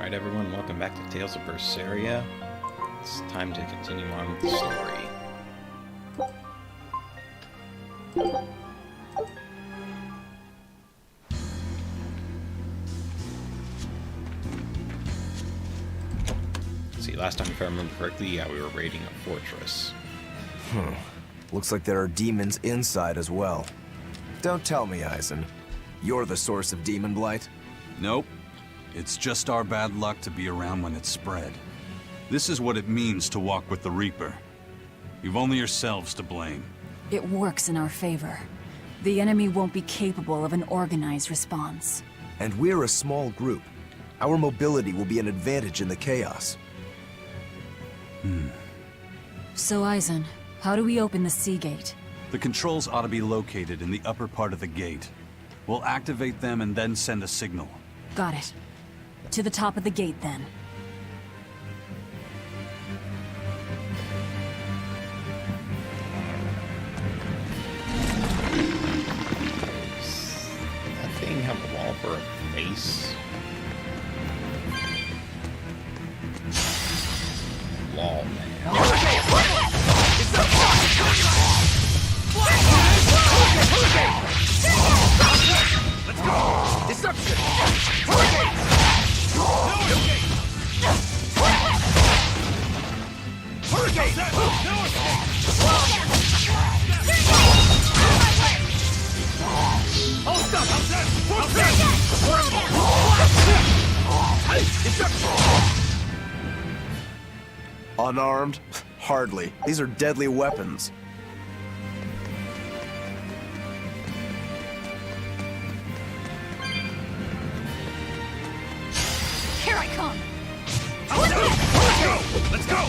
Alright everyone, welcome back to Tales of Berseria. It's time to continue on with the story. See, last time if I remember correctly, we were raiding a fortress. Looks like there are demons inside as well. Don't tell me, Eisen. You're the source of demon blight? Nope. It's just our bad luck to be around when it's spread. This is what it means to walk with the Reaper. You've only yourselves to blame. It works in our favor. The enemy won't be capable of an organized response. And we're a small group. Our mobility will be an advantage in the chaos. So, Eisen, how do we open the sea gate? The controls ought to be located in the upper part of the gate. We'll activate them and then send a signal. Got it. To the top of the gate, then. Does that thing have a wall for a face? Lol, man. Let's go! Deception! Hurricane! Unarmed? Hardly. These are deadly weapons. Here I come! Let's go! Let's go!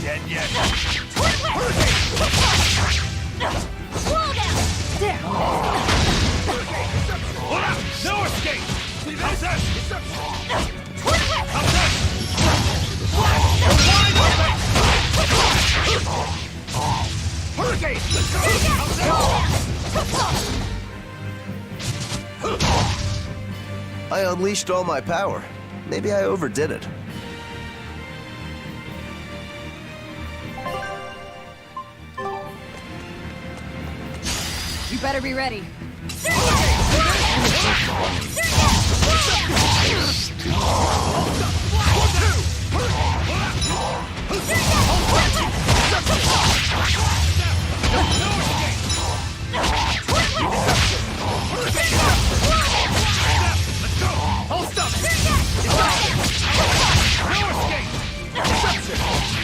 Dead yet? Hold up! No escape! How's that? How's that? Hurricane! Let's go! How's that? I unleashed all my power. Maybe I overdid it. You better be ready.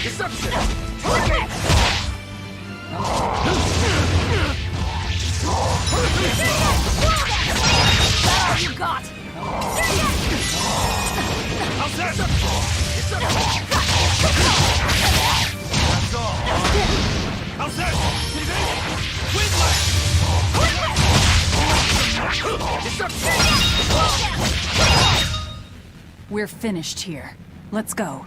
Deception! Hurricane! You got! How's that? That's all. How's that? We're finished here. Let's go.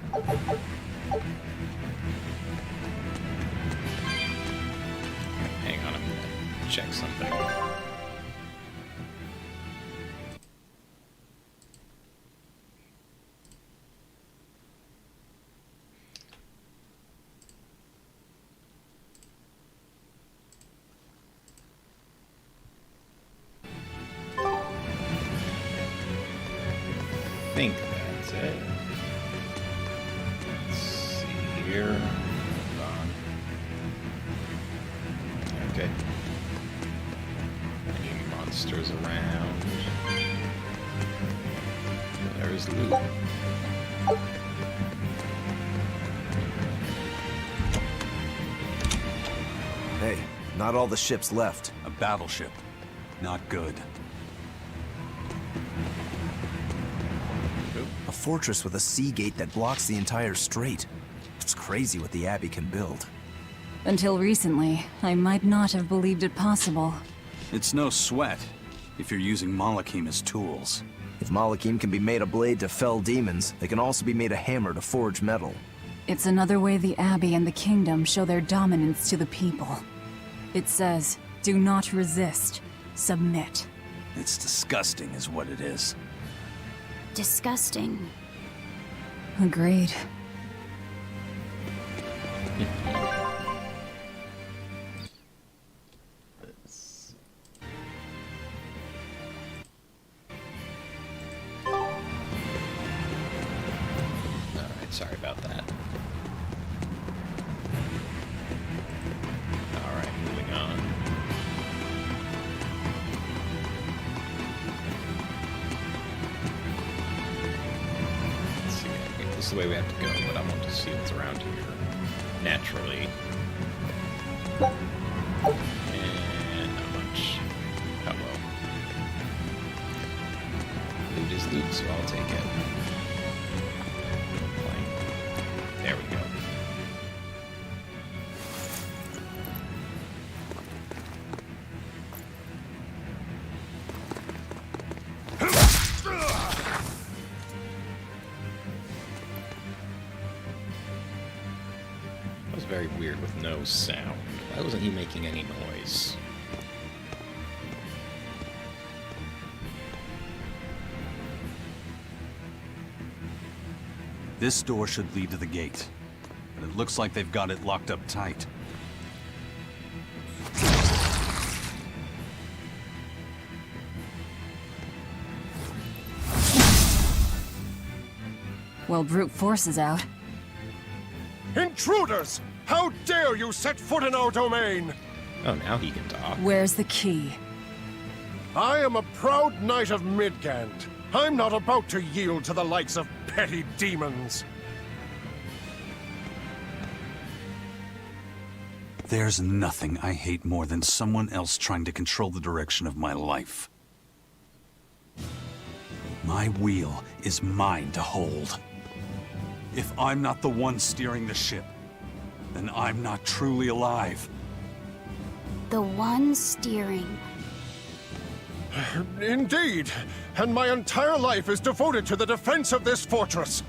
Hang on, I'm gonna check something. I think that's it. Let's see here. Hold on. Okay. Any monsters around? There's loot. Hey, not all the ships left. A battleship. Not good. A fortress with a sea gate that blocks the entire strait. It's crazy what the Abbey can build. Until recently, I might not have believed it possible. It's no sweat, if you're using Malachim as tools. If Malachim can be made a blade to fell demons, they can also be made a hammer to forge metal. It's another way the Abbey and the Kingdom show their dominance to the people. It says, do not resist, submit. It's disgusting is what it is. Disgusting. Agreed. Alright, sorry about that. Alright, moving on. Let's see, this is the way we have to go, but I want to see what's around here. Naturally. And not much. Oh well. Loot is loot, so I'll take it. There we go. That was very weird with no sound. Why wasn't he making any noise? This door should lead to the gate, but it looks like they've got it locked up tight. Well, brute force is out. Intruders! How dare you set foot in our domain! Oh, now he can talk. Where's the key? I am a proud knight of Midgand. I'm not about to yield to the likes of petty demons. There's nothing I hate more than someone else trying to control the direction of my life. My wheel is mine to hold. If I'm not the one steering the ship, then I'm not truly alive. The one steering. Indeed, and my entire life is devoted to the defense of this fortress.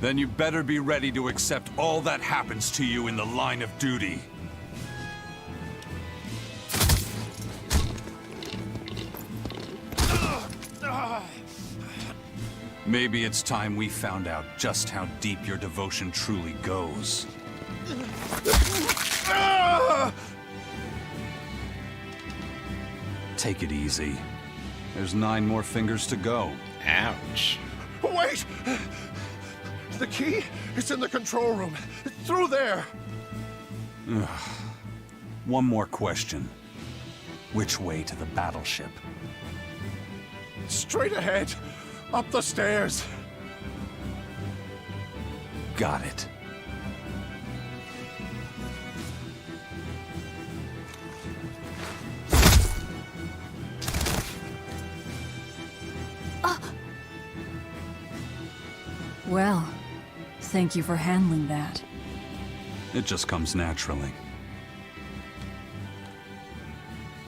Then you better be ready to accept all that happens to you in the line of duty. Maybe it's time we found out just how deep your devotion truly goes. Take it easy. There's 9 more fingers to go. Ouch. Wait! The key is in the control room. Through there. One more question. Which way to the battleship? Straight ahead. Up the stairs. Got it. Well, thank you for handling that. It just comes naturally.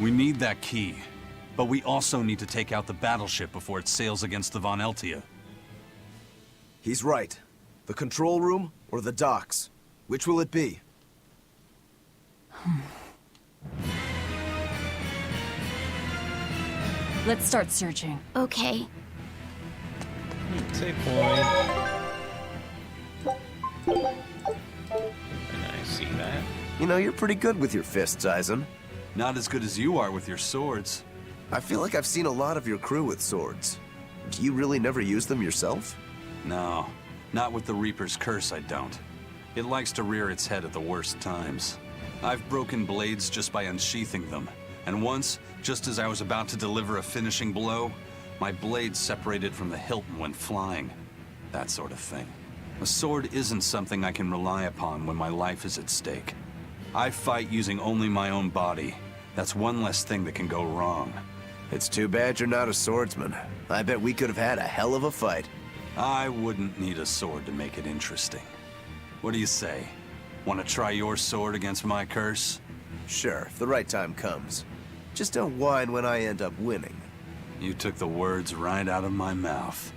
We need that key, but we also need to take out the battleship before it sails against the Von Eltia. He's right. The control room or the docks? Which will it be? Let's start searching. Okay. Save point. And I see that. You know, you're pretty good with your fists, Eisen. Not as good as you are with your swords. I feel like I've seen a lot of your crew with swords. Do you really never use them yourself? No, not with the Reaper's curse, I don't. It likes to rear its head at the worst times. I've broken blades just by unsheathing them, and once, just as I was about to deliver a finishing blow, my blade separated from the hilt and went flying. That sort of thing. A sword isn't something I can rely upon when my life is at stake. I fight using only my own body. That's one less thing that can go wrong. It's too bad you're not a swordsman. I bet we could have had a hell of a fight. I wouldn't need a sword to make it interesting. What do you say? Want to try your sword against my curse? Sure, if the right time comes. Just don't whine when I end up winning. You took the words right out of my mouth.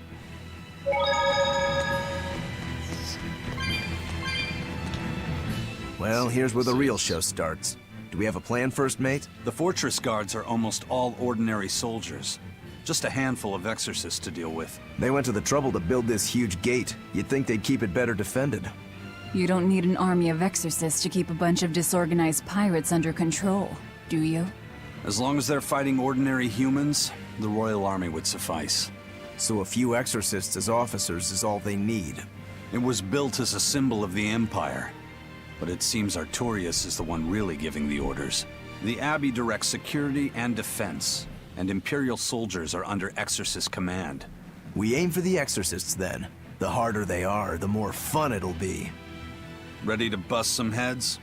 Well, here's where the real show starts. Do we have a plan, First Mate? The fortress guards are almost all ordinary soldiers. Just a handful of exorcists to deal with. They went to the trouble to build this huge gate. You'd think they'd keep it better defended. You don't need an army of exorcists to keep a bunch of disorganized pirates under control, do you? As long as they're fighting ordinary humans, the Royal Army would suffice. So a few exorcists as officers is all they need. It was built as a symbol of the Empire. But it seems Artorias is the one really giving the orders. The Abbey directs security and defense, and Imperial soldiers are under Exorcist command. We aim for the exorcists then. The harder they are, the more fun it'll be. Ready to bust some heads?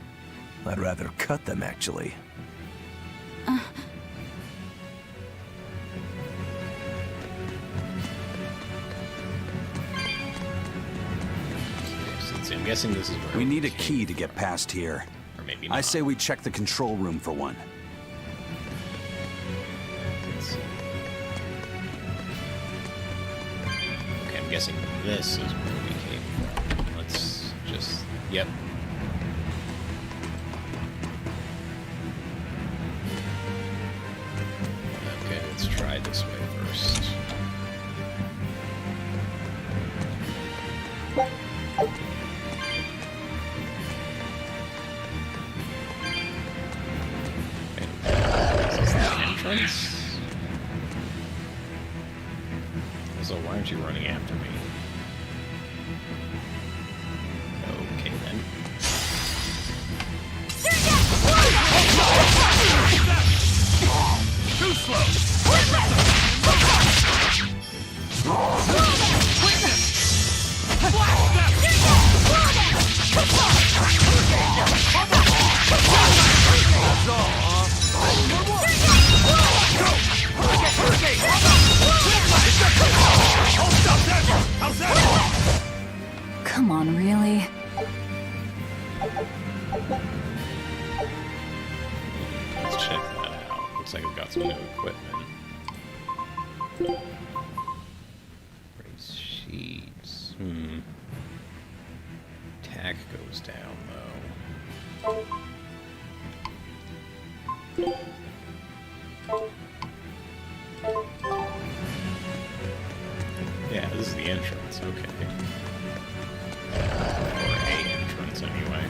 I'd rather cut them, actually. I'm guessing this is where We need a key to get past here. Or maybe not. I say we check the control room for one. Let's see. Okay, I'm guessing this is where we came from. Let's just... Yep. Okay, let's try this way first. So why aren't you running after me? Okay then. Too slow! Come on, really? Let's check that out. Looks like I've got some new equipment. Race sheets. Attack goes down though. Yeah, this is the entrance, okay. Or a entrance, anyway.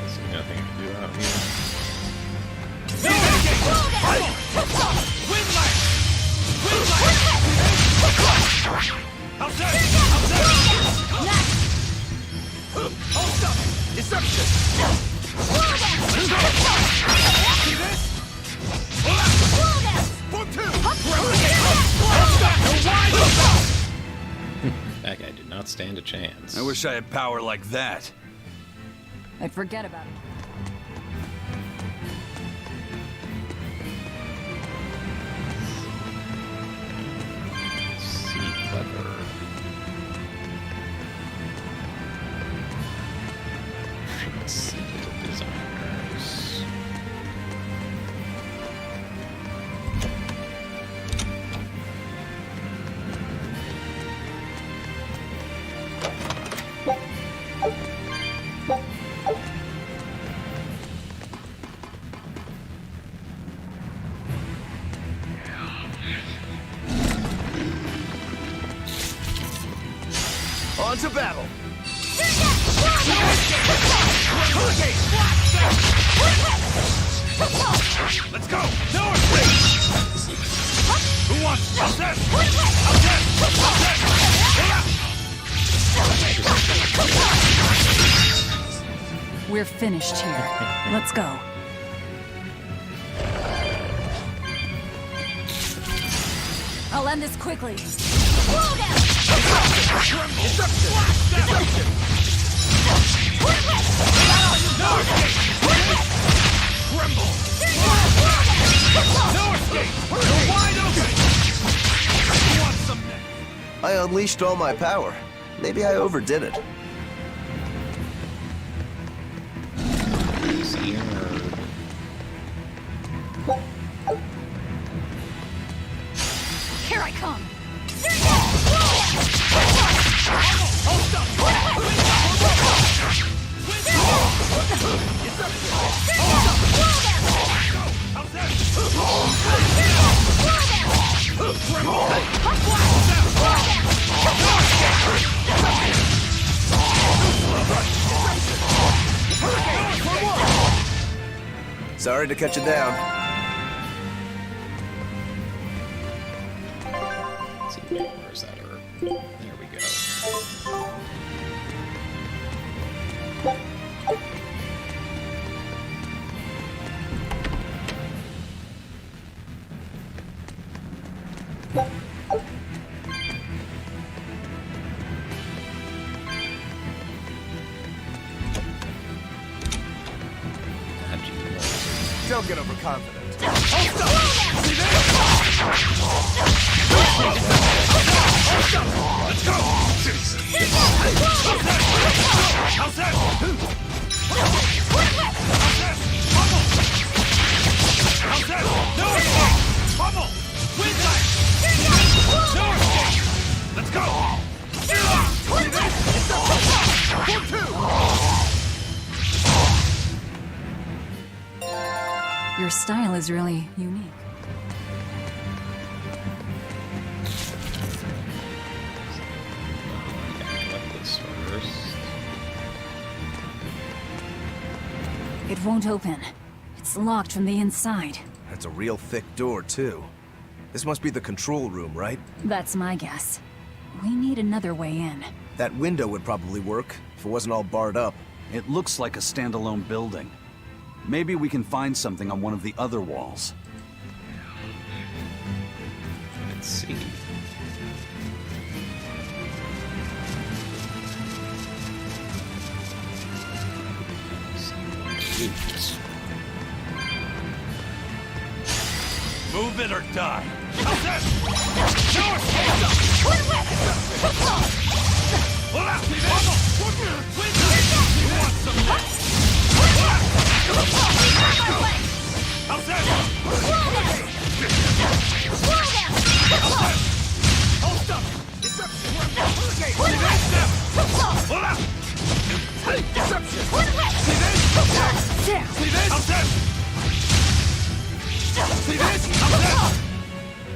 See nothing I can do out here. That guy did not stand a chance. I wish I had power like that. I'd forget about it. See, clever. Let's see the designers. On to battle! Let's go! North! Who wants this? We're finished here. Let's go. I'll end this quickly. I unleashed all my power. Maybe I overdid it. Easier. Here I come. Sorry to cut you down. Let's see, where's that herb? There we go. Don't get overconfident. Your style is really unique. Collect this first. It won't open. It's locked from the inside. That's a real thick door, too. This must be the control room, right? That's my guess. We need another way in. That window would probably work, if it wasn't all barred up. It looks like a standalone building. Maybe we can find something on one of the other walls. Let's see. Oops. Move it or die.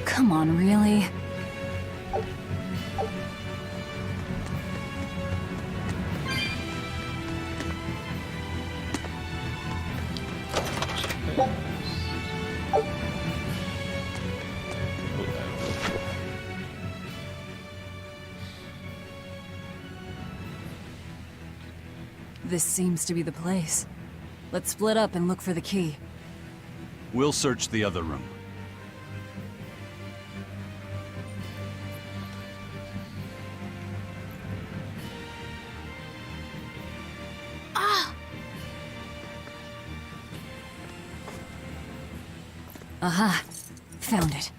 Come on, really? This seems to be the place. Let's split up and look for the key. We'll search the other room. Aha! Found it.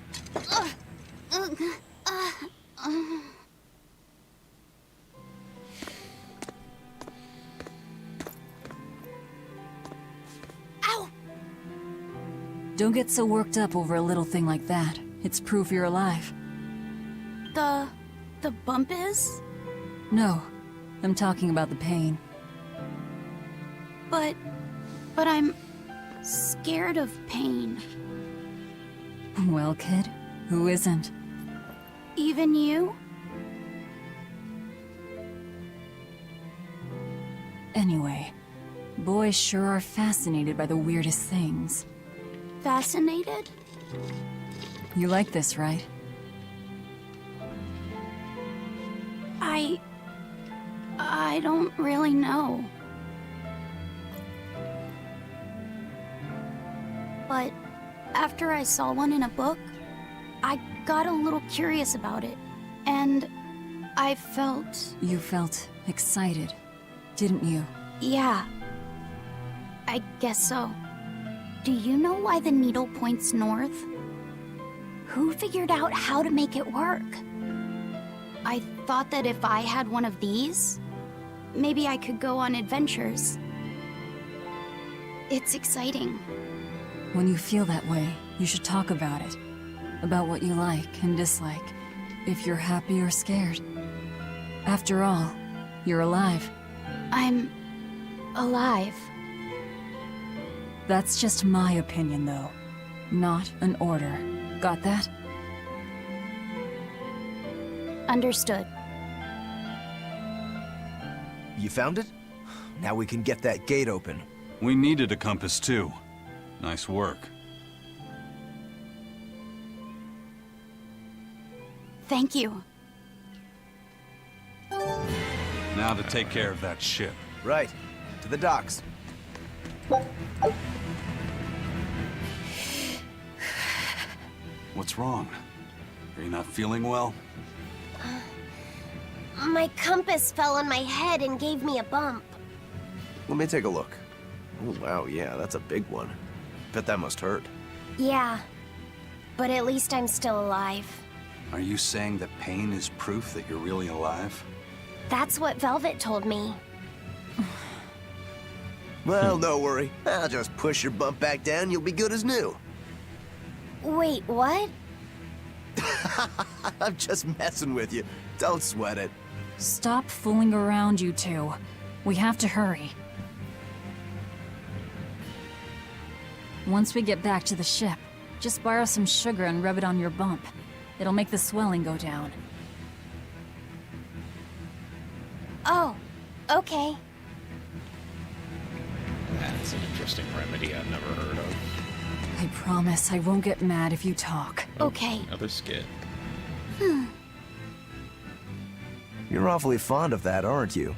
Ow! Don't get so worked up over a little thing like that. It's proof you're alive. The bump is? No, I'm talking about the pain. But I'm scared of pain. Well, kid, who isn't? Even you? Anyway, boys sure are fascinated by the weirdest things. Fascinated? You like this, right? I don't really know. But after I saw one in a book, I got a little curious about it, and I felt... You felt excited, didn't you? Yeah. I guess so. Do you know why the needle points north? Who figured out how to make it work? I thought that if I had one of these, maybe I could go on adventures. It's exciting. When you feel that way, you should talk about it. About what you like and dislike. If you're happy or scared. After all, you're alive. I'm... alive. That's just my opinion, though. Not an order. Got that? Understood. You found it? Now we can get that gate open. We needed a compass too. Nice work. Thank you. Now to take care of that ship. Right. To the docks. What's wrong? Are you not feeling well? My compass fell on my head and gave me a bump. Let me take a look. Oh, wow, yeah, that's a big one. Bet that must hurt. Yeah, but at least I'm still alive. Are you saying that pain is proof that you're really alive? That's what Velvet told me. Well, don't worry. I'll just push your bump back down, you'll be good as new. Wait, what? I'm just messing with you. Don't sweat it. Stop fooling around, you two. We have to hurry. Once we get back to the ship, just borrow some sugar and rub it on your bump. It'll make the swelling go down. Oh, okay. That's an interesting remedy I've never heard of. I promise I won't get mad if you talk. Okay. Another skit. You're awfully fond of that, aren't you?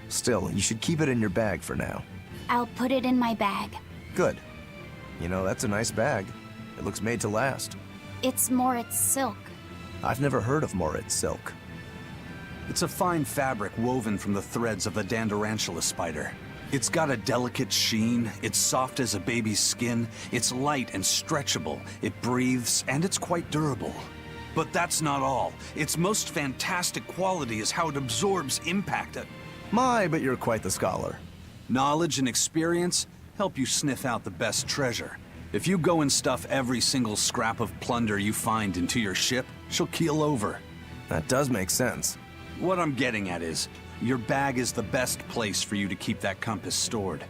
Still, you should keep it in your bag for now. I'll put it in my bag. Good. You know, that's a nice bag. It looks made to last. It's Moritz silk. I've never heard of Moritz silk. It's a fine fabric woven from the threads of the Dandarantula spider. It's got a delicate sheen, it's soft as a baby's skin, it's light and stretchable, it breathes, and it's quite durable. But that's not all. Its most fantastic quality is how it absorbs impact. My, but you're quite the scholar. Knowledge and experience help you sniff out the best treasure. If you go and stuff every single scrap of plunder you find into your ship, she'll keel over. That does make sense. What I'm getting at is, your bag is the best place for you to keep that compass stored.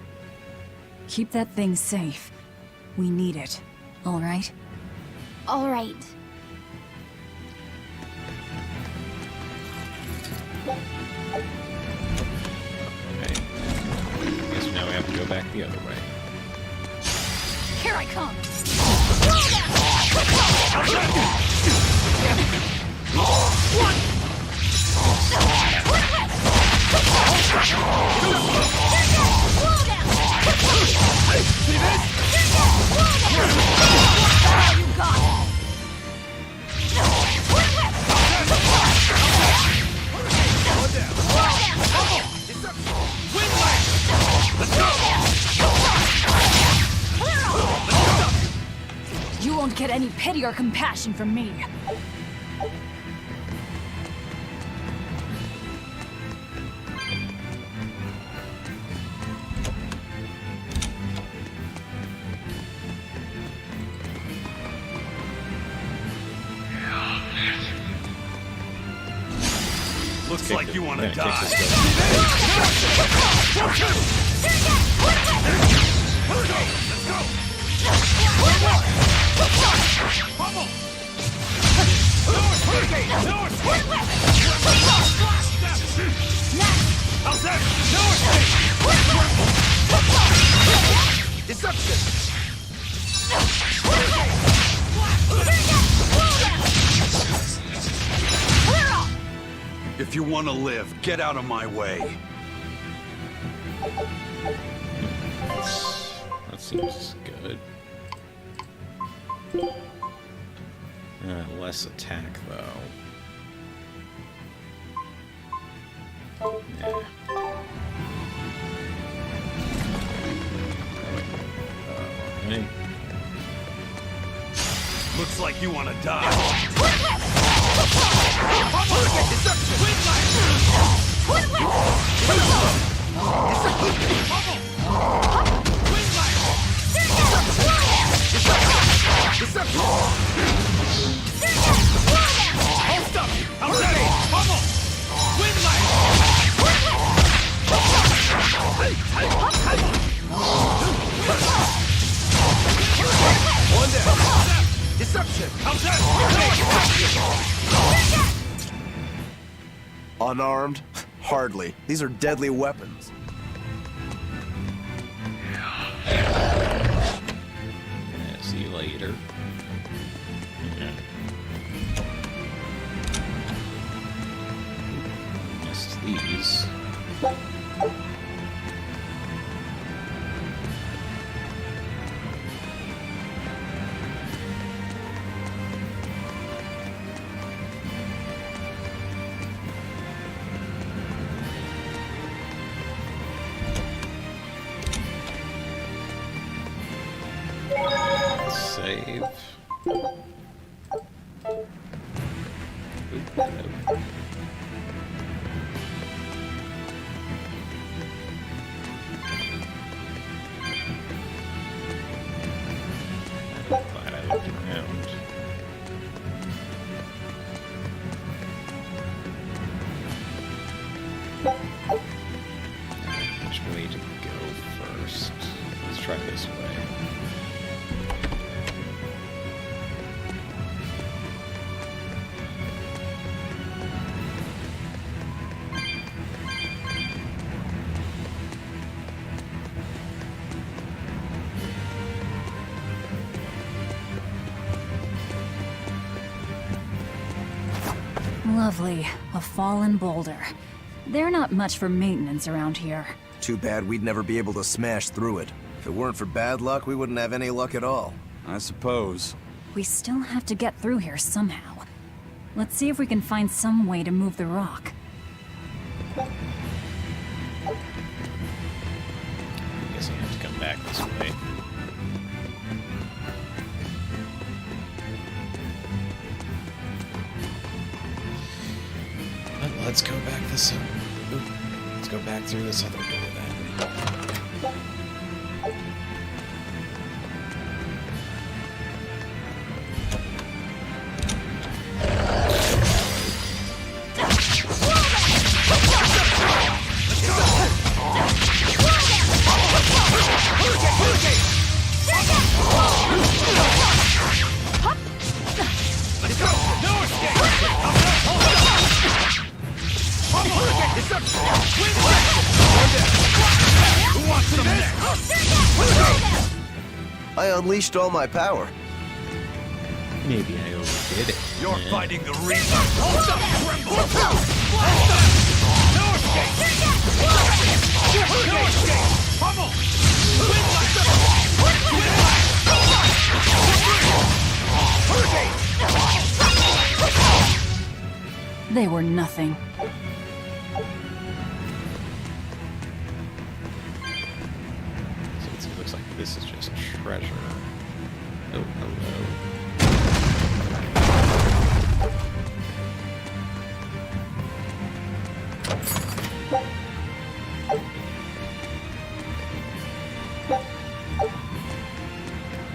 Keep that thing safe. We need it. All right? All right. Okay. Guess now we have to go back the other way. Here I come! You won't get any pity or compassion from me. Looks like you want to Yeah, die. kick this guy. If you want to live, get out of my way. That seems good. Less attack, though. Yeah. Hey. Looks like you want to die. One down. Deception. Unarmed? Hardly. These are deadly weapons. Yeah, see you later. Missed these. Save. Oop, no. Glad I looked around. Which way to go first? Let's try this way. Lovely. A fallen boulder. They're not much for maintenance around here. Too bad we'd never be able to smash through it. If it weren't for bad luck, we wouldn't have any luck at all. I suppose. We still have to get through here somehow. Let's see if we can find some way to move the rock. Guess I have to come back this way. But let's go back this. Oop, let's go back through this other door then. I unleashed all my power. Maybe I overdid it. You're Yeah. fighting the Reaper. Hold up, tremble. Hold up. No escape. No escape. Pummel. They were nothing. So it looks like this is just treasure. Oh, hello.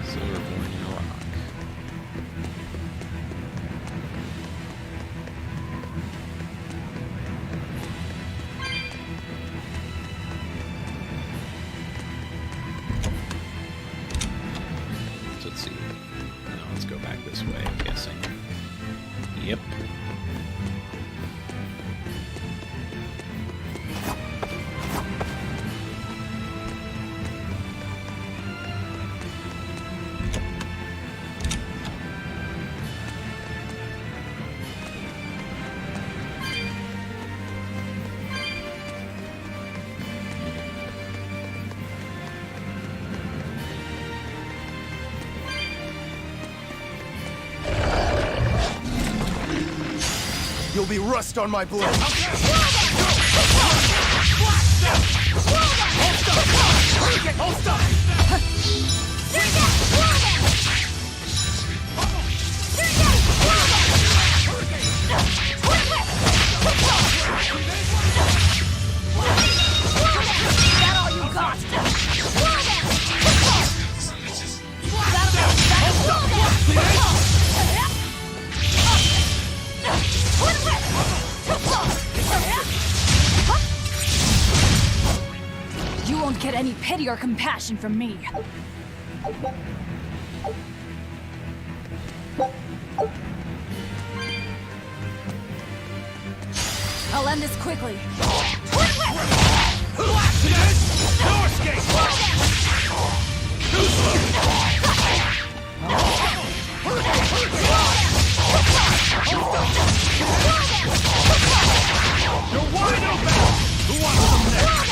Silverborn rock. So let's see. Now let's go back this way, I'm guessing. Yep. You'll be rust on my blade. You won't get any pity or compassion from me. I'll end this quickly. No escape! You're wide open! Who wants some next?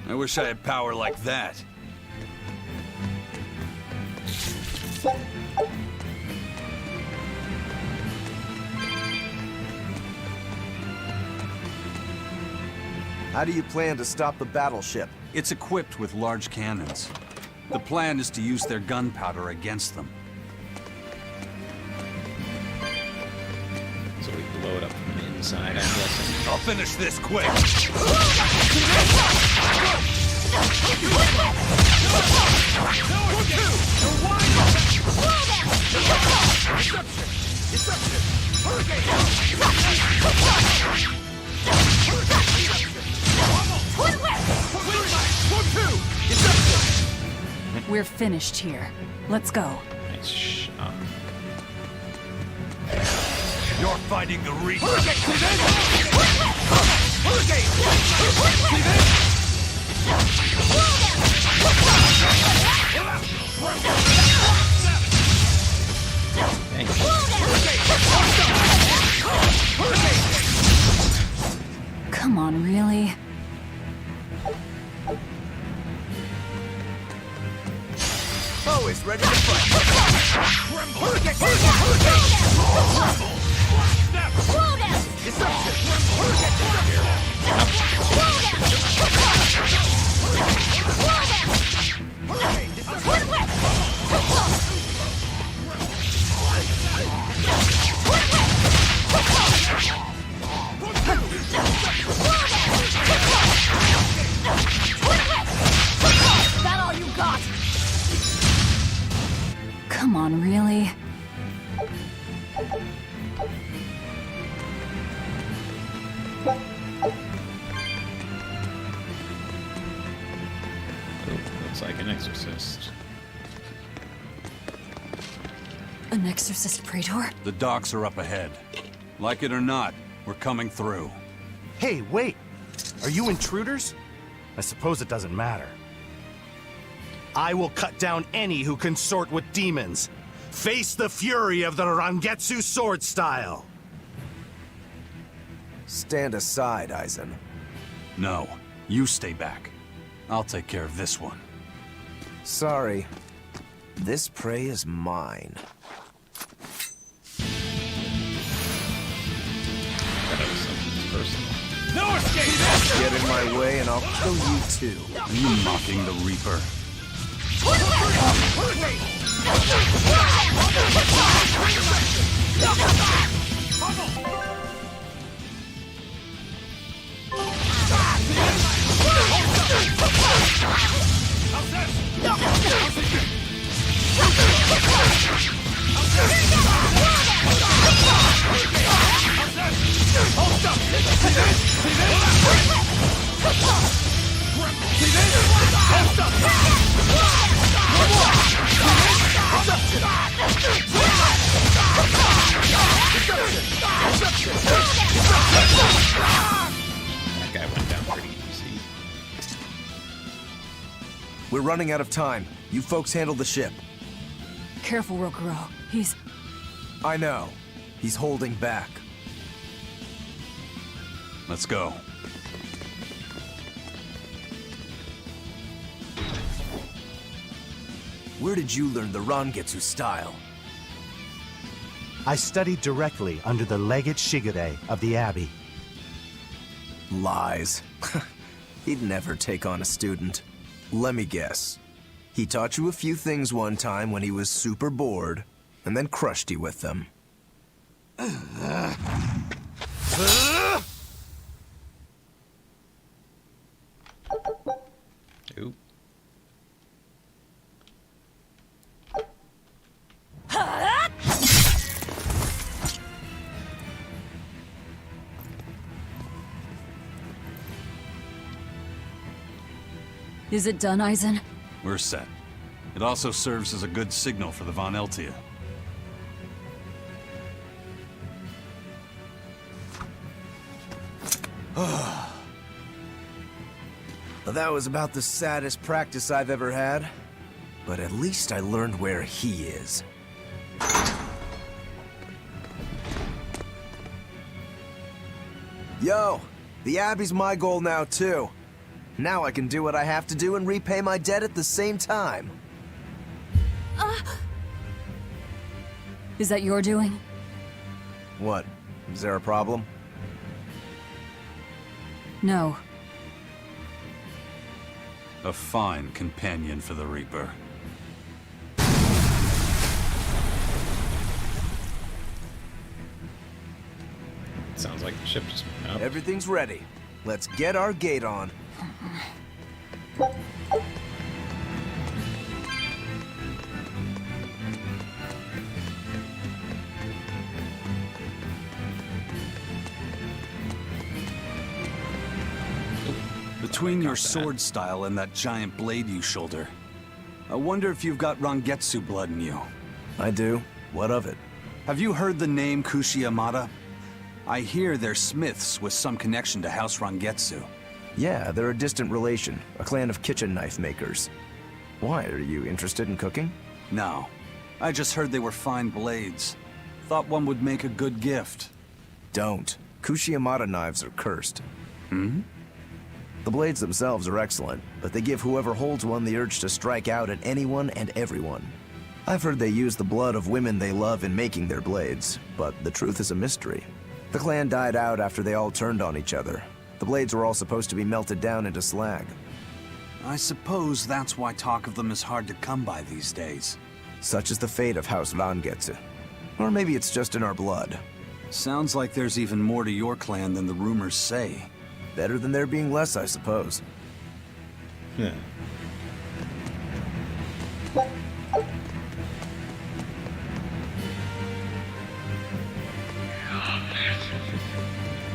I wish I had power like that. How do you plan to stop the battleship? It's equipped with large cannons. The plan is to use their gunpowder against them. So we blow it up from the inside, I'm guessing. I'll finish this quick! We're finished here. Let's go. Nice shot. You're fighting the Reaper! Dang. Come on, really? Always ready to fight. That all you got? Come on, really? Oh, looks like an exorcist. An exorcist praetor? The docks are up ahead. Like it or not, we're coming through. Hey, wait! Are you intruders? I suppose it doesn't matter. I will cut down any who consort with demons. Face the fury of the Rangetsu sword style! Stand aside, Aizen. No, you stay back. I'll take care of this one. Sorry. This prey is mine. That was something personal. No escape! Get in my way and I'll kill you too. Are you mocking the Reaper? That guy went down pretty easy. We're running out of time. You folks handle the ship. Careful, Rokuro. He's... I know. He's holding back. Let's go. where did you learn the Rangetsu style? I studied directly under the Legate Shigure of the Abbey. Lies. He'd never take on a student. Let me guess. He taught you a few things one time when he was super bored, and then crushed you with them. Ooh. Is it done, Eisen? We're set. It also serves as a good signal for the Von Eltia. That was about the saddest practice I've ever had. But at least I learned where he is. Yo, the Abbey's my goal now too. Now I can do what I have to do and repay my debt at the same time. Is that your doing? What? Is there a problem? No. A fine companion for the Reaper. Sounds like the ship just went up. Everything's ready. Let's get our gate on. Between your sword style and that giant blade you shoulder, I wonder if you've got Rangetsu blood in you. I do. What of it? Have you heard the name Kushiyamada? I hear they're smiths with some connection to House Rangetsu. Yeah, they're a distant relation, a clan of kitchen knife makers. Why, are you interested in cooking? No. I just heard they were fine blades. Thought one would make a good gift. Don't. Kushiyamada knives are cursed. Hmm? The blades themselves are excellent, but they give whoever holds one the urge to strike out at anyone and everyone. I've heard they use the blood of women they love in making their blades, but the truth is a mystery. The clan died out after they all turned on each other. The blades were all supposed to be melted down into slag. I suppose that's why talk of them is hard to come by these days. Such is the fate of House Rangetsu. Or maybe it's just in our blood. Sounds like there's even more to your clan than the rumors say. Better than there being less, I suppose. Yeah.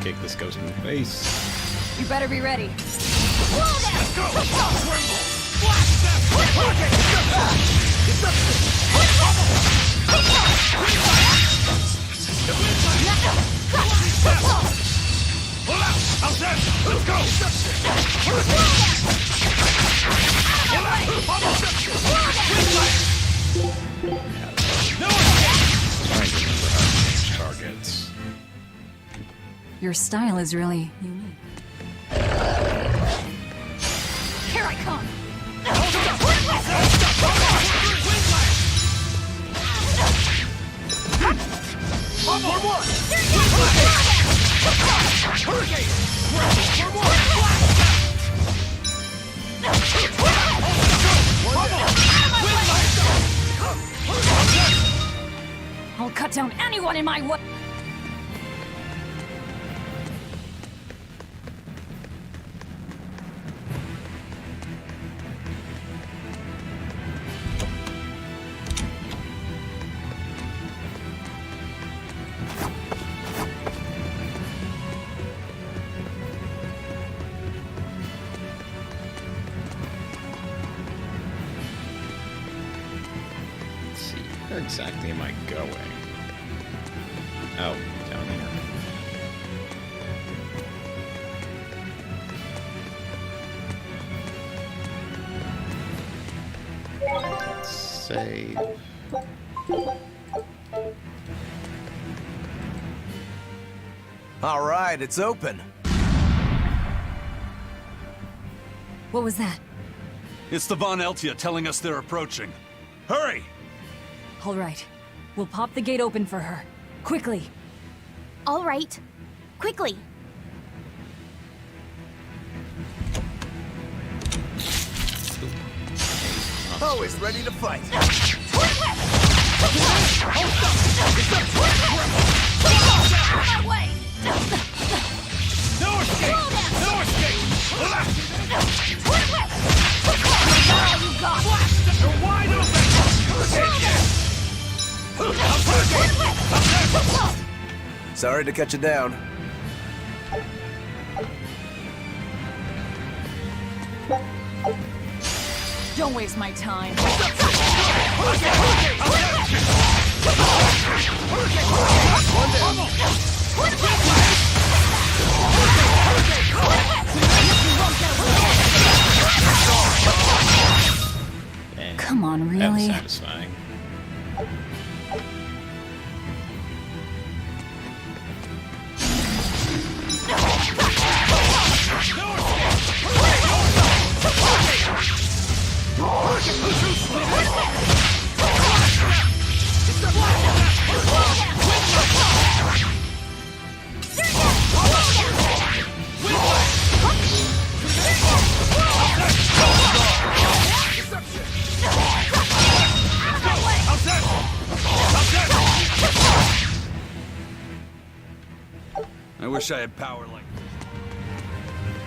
Kick this ghost in the face. You better be ready. Let's go! Targets. Your style is really unique. Here I come! I'll cut down anyone in my way. Let's see, where exactly am I going? Oh, down here. Let's save. All right, it's open. What was that? It's the Von Eltia telling us they're approaching. Hurry! All right. We'll pop the gate open for her. Quickly. All right. Quickly. Always ready to fight. My way! No escape! No escape! All you got! You're wide open! Sorry to cut you down. Don't waste my time. And Come on, that was really? satisfying. I wish I had power like...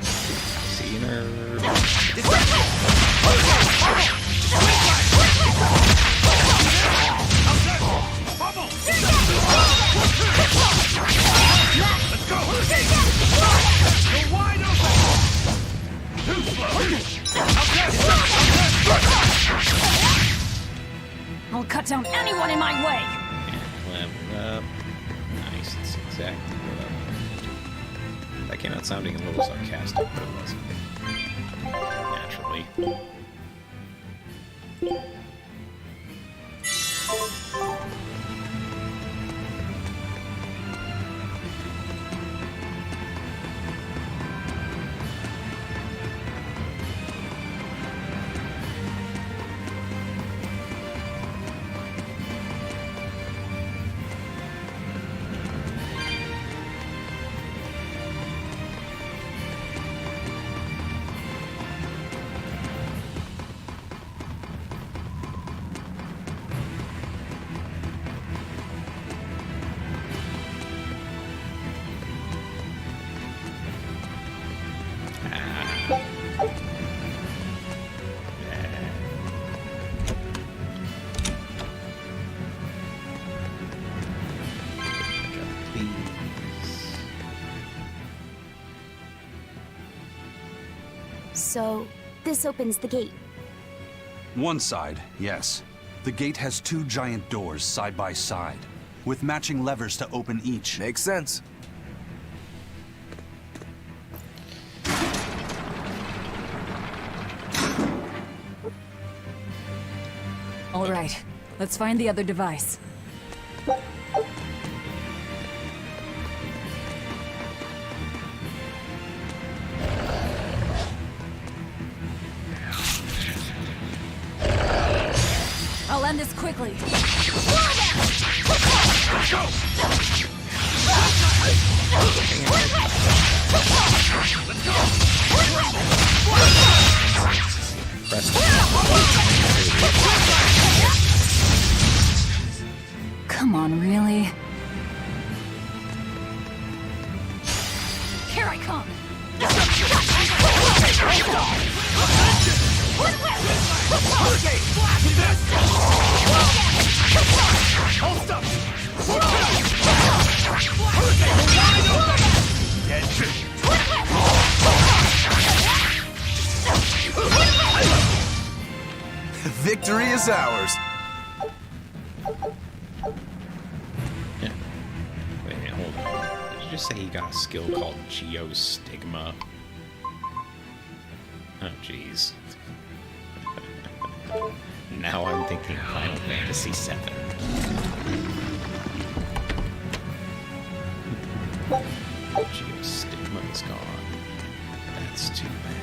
See, nerd. Let's go! You're wide open! Too slow! I'll cut down anyone in my way. And level up. Nice, that's exactly what I... That came out sounding a little sarcastic, but it wasn't. Naturally. So, this opens the gate. One side, yes. The gate has two giant doors side by side, with matching levers to open each. Makes sense. All right. Let's find the other device. I'll end this quickly. Come on, really? Here I come! Victory is ours. Yeah. Wait a minute, hold on. Did you just say he got a skill called Geostigma? Oh, jeez. Now I'm thinking Final Fantasy VII. Geostigma is gone. That's too bad.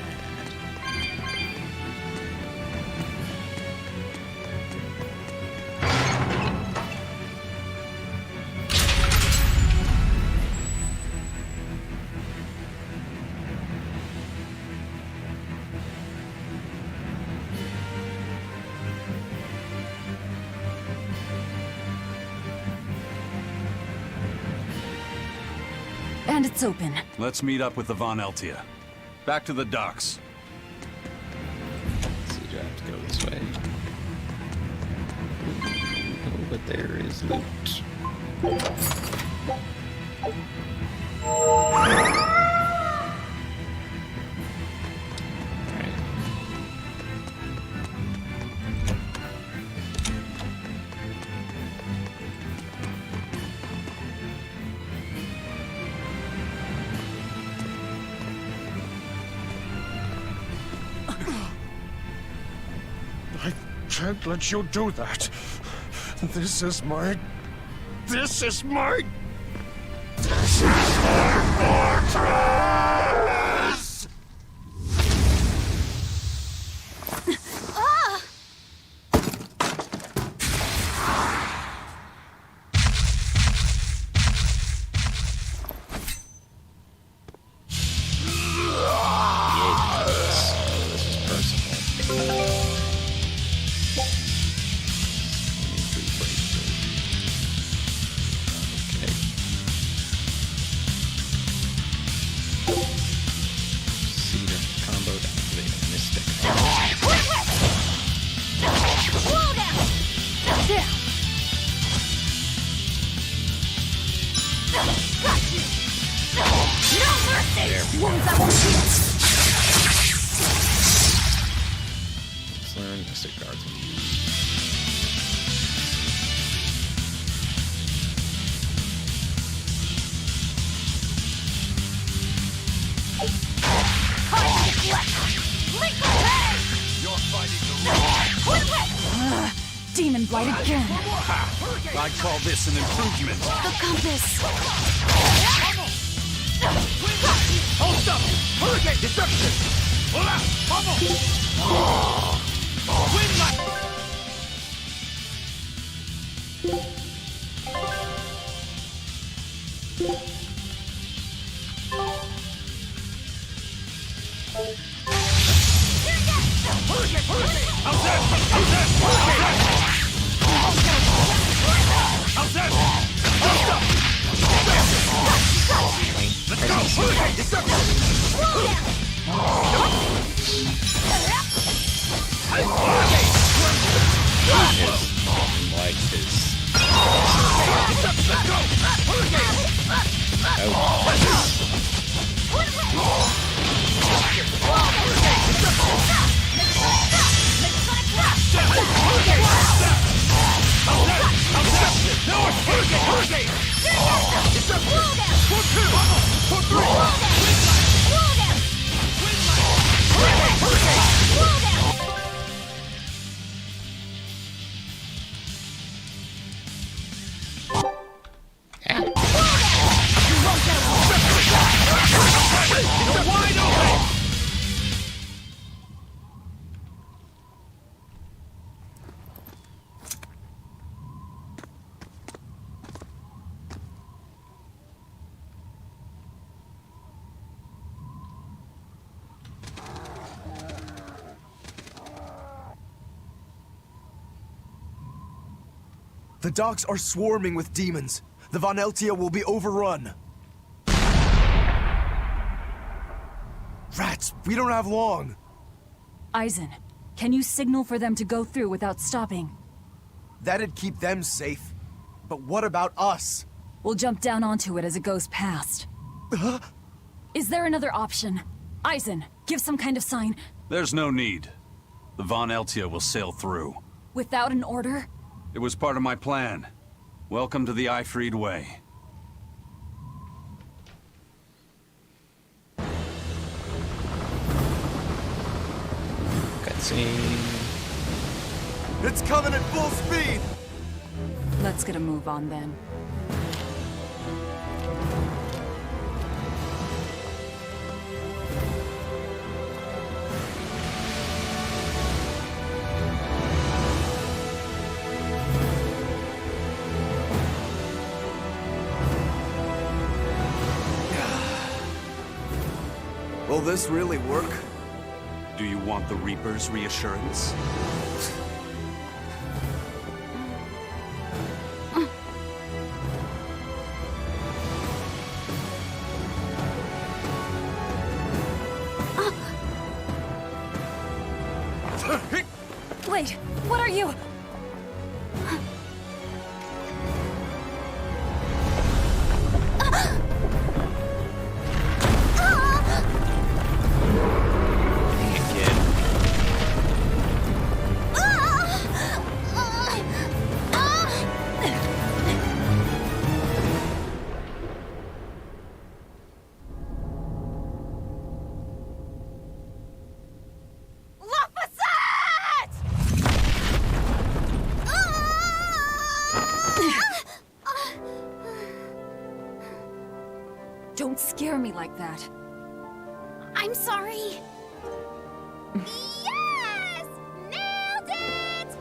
And it's open. Let's meet up with the Von Eltia. Back to the docks. Let's see, do I have to go this way? Oh, but there is loot. Alright. I can't let you do that. This is my... This is my... This is my fortress! This is personal. Okay. Cedar combo to activate a mystic. Slow down! Down! Got you! No mercy! Wounds I won't heal! Let's learn mystic guards. Demon blight again. I call this an improvement. The compass! Hold up! Hurricane destruction! Hola! Vamos! Wind light! Like his... The docks are swarming with demons. The Von Eltia will be overrun. Rats, we don't have long. Eisen, can you signal for them to go through without stopping? That'd keep them safe. But what about us? We'll jump down onto it as it goes past. Is there another option? Eisen, give some kind of sign. There's no need. The Von Eltia will sail through. Without an order? It was part of my plan. Welcome to the Ifried Way. Cutscene. It's coming at full speed! Let's get a move on then. Will this really work? Do you want the Reaper's reassurance? Wait, what are you? Don't scare me like that. I'm sorry. Yes! Nailed it!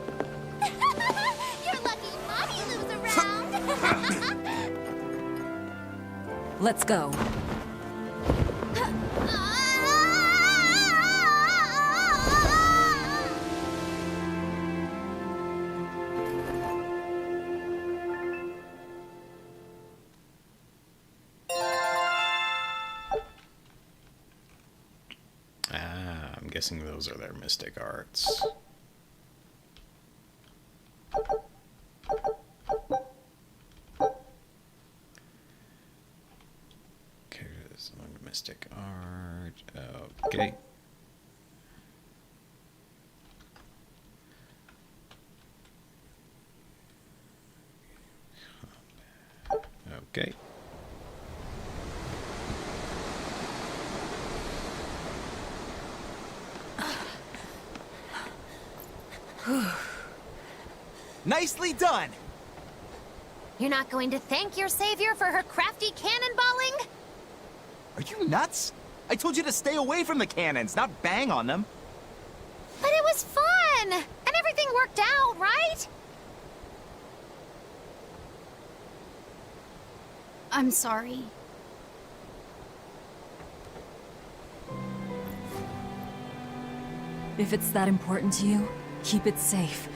You're lucky Mommy Lou's around. Let's go. I'm guessing those are their mystic arts. Okay, there's one mystic art. Okay. Okay. Nicely done! You're not going to thank your savior for her crafty cannonballing? Are you nuts? I told you to stay away from the cannons, not bang on them. But it was fun! And everything worked out, right? I'm sorry. If it's that important to you, keep it safe.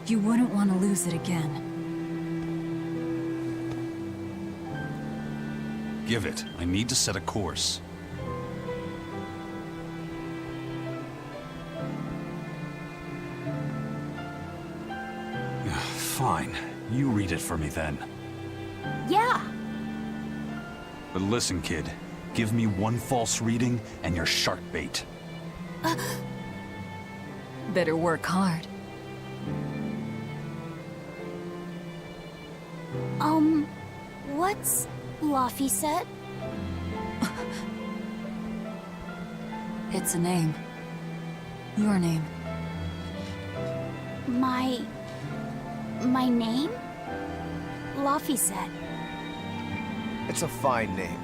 You wouldn't want to lose it again. Give it. I need to set a course. Fine. You read it for me then. Yeah. But listen, kid. Give me one false reading and you're shark bait. Better work hard. What's Laphicet? It's a name. Your name. My name? Laphicet. It's a fine name.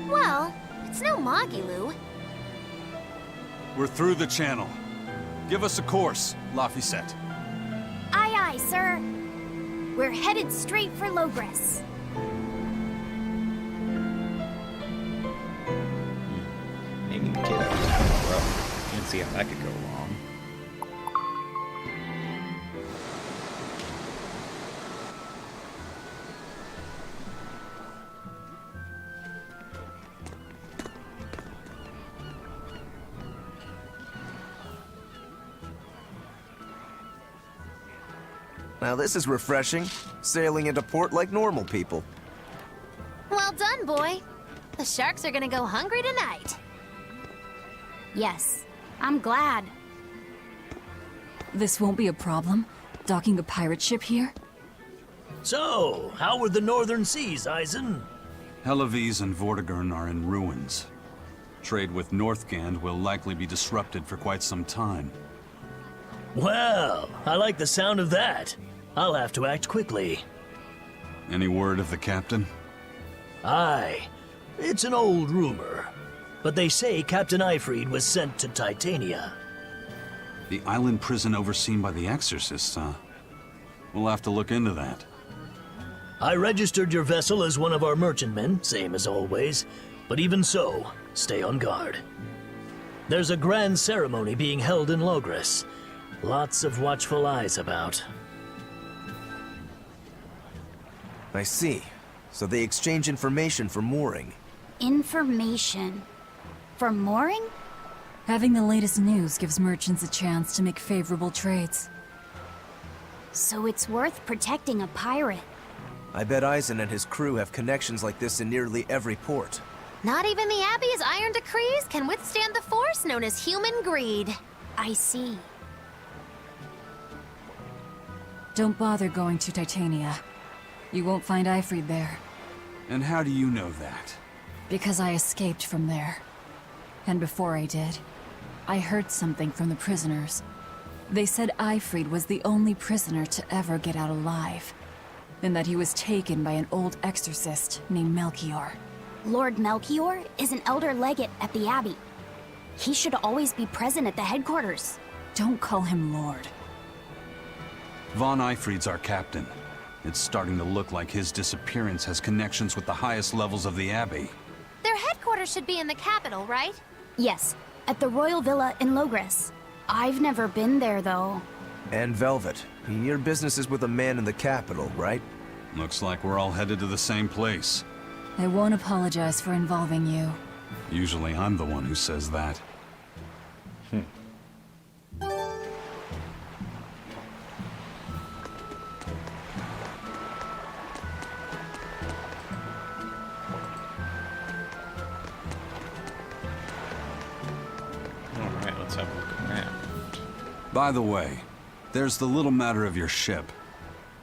Well, it's no Magilou. We're through the channel. Give us a course, Laphicet. Aye, aye, sir. We're headed straight for Logres. Naming the kid after bro. Can't see how that could go wrong. Now this is refreshing. Sailing into port like normal people. Well done, boy. The sharks are gonna go hungry tonight. Yes, I'm glad. This won't be a problem? Docking a pirate ship here? So, how were the northern seas, Eisen? Helavis and Vortigern are in ruins. Trade with Northgand will likely be disrupted for quite some time. Well, I like the sound of that. I'll have to act quickly. Any word of the captain? Aye. It's an old rumor. But they say Captain Ifrid was sent to Titania. The island prison overseen by the exorcists, huh? We'll have to look into that. I registered your vessel as one of our merchantmen, same as always. But even so, stay on guard. There's a grand ceremony being held in Logres. Lots of watchful eyes about. I see. So they exchange information for mooring. Information. For mooring? Having the latest news gives merchants a chance to make favorable trades. So it's worth protecting a pirate. I bet Eisen and his crew have connections like this in nearly every port. Not even the Abbey's iron decrees can withstand the force known as human greed. I see. Don't bother going to Titania. You won't find Ifrid there, And how do you know that? because I escaped from there. And before I did, I heard something from the prisoners. They said Ifrid was the only prisoner to ever get out alive, and that he was taken by an old exorcist named Melchior. Lord Melchior is an elder legate at the Abbey. He should always be present at the headquarters. Don't call him Lord. Von Ifrid's our captain. It's starting to look like his disappearance has connections with the highest levels of the Abbey. Their headquarters should be in the capital, right? Yes, at the Royal Villa in Logres. I've never been there, though. And Velvet, your business is with a man in the capital, right? Looks like we're all headed to the same place. I won't apologize for involving you. Usually I'm the one who says that. Alright, let's have a look around. By the way, there's the little matter of your ship.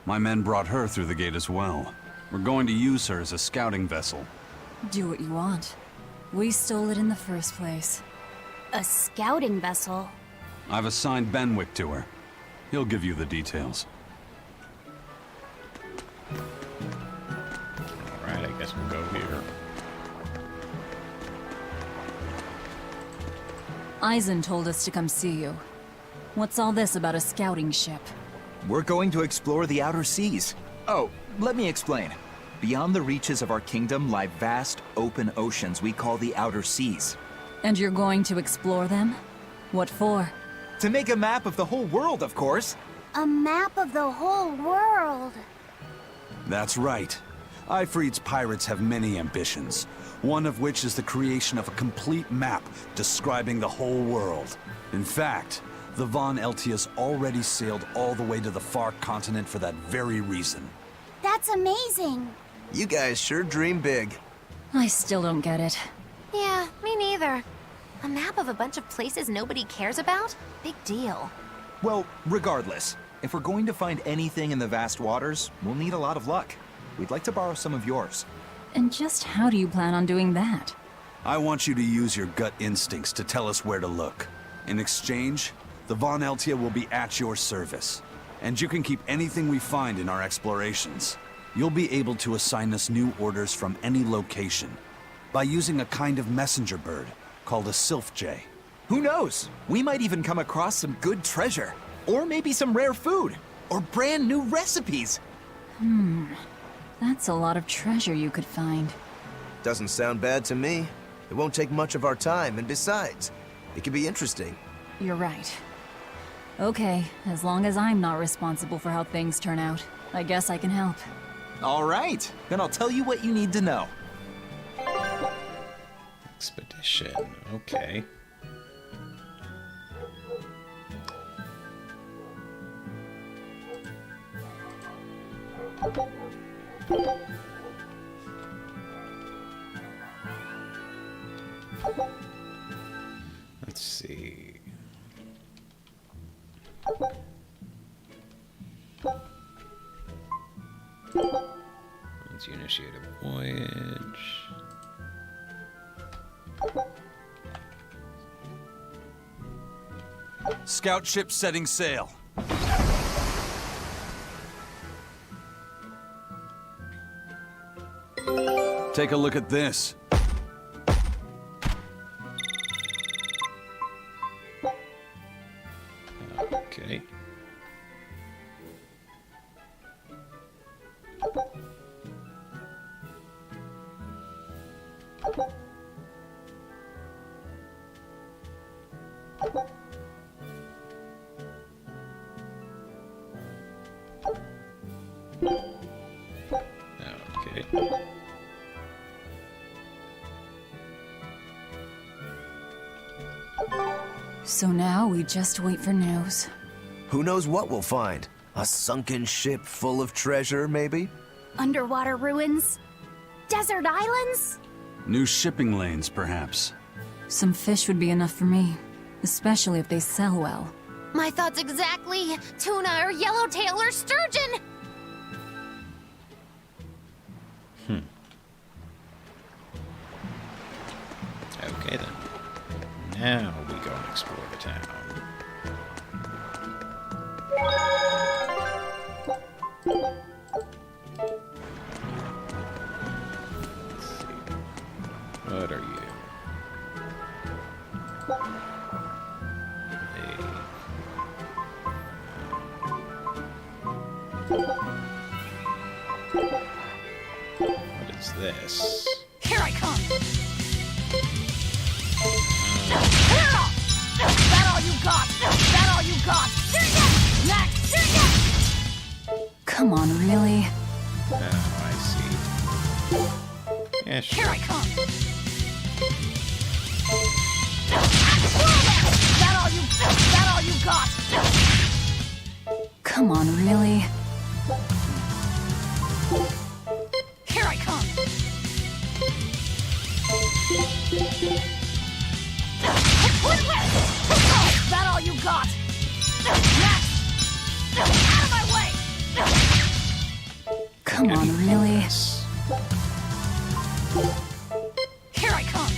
My men brought her through the gate as well. We're going to use her as a scouting vessel. Do what you want. We stole it in the first place. A scouting vessel. I've assigned Benwick to her. He'll give you the details. Alright, I guess we'll go here. Eisen told us to come see you. What's all this about a scouting ship? We're going to explore the outer seas. Oh, let me explain. Beyond the reaches of our kingdom lie vast, open oceans we call the outer seas. And you're going to explore them? What for? To make a map of the whole world, of course. A map of the whole world. That's right. Ifrid's pirates have many ambitions, one of which is the creation of a complete map describing the whole world. In fact, the Von Eltius already sailed all the way to the far continent for that very reason. That's amazing. You guys sure dream big. I still don't get it. Yeah, me neither. A map of a bunch of places nobody cares about? Big deal. Well, regardless, if we're going to find anything in the vast waters, we'll need a lot of luck. We'd like to borrow some of yours. And just how do you plan on doing that? I want you to use your gut instincts to tell us where to look. In exchange, the Von Eltia will be at your service. And you can keep anything we find in our explorations. You'll be able to assign us new orders from any location by using a kind of messenger bird called a sylph jay. Who knows? We might even come across some good treasure. Or maybe some rare food. Or brand new recipes. That's a lot of treasure you could find. Doesn't sound bad to me. It won't take much of our time, and besides, it could be interesting. You're right. Okay, as long as I'm not responsible for how things turn out, I guess I can help. All right, then I'll tell you what you need to know. Expedition. Okay. Let's see. Once you initiate a voyage. Scout ship setting sail. Take a look at this. Okay. Okay. So now we just wait for news. Who knows what we'll find? A sunken ship full of treasure, maybe? Underwater ruins? Desert islands? New shipping lanes, perhaps. Some fish would be enough for me, especially if they sell well. My thoughts exactly. Tuna or yellowtail or sturgeon. Okay then. Now we go and explore the town. Let's see. What are you? Hey. What is this? Here I come! That all you got? That all you got? Next! Come on, really? Oh, I see. Yeah, sure. Here I come! That all you got? Come on, really? Here I come! That all you got? Next! Out of my way! Come on, really? Here I come!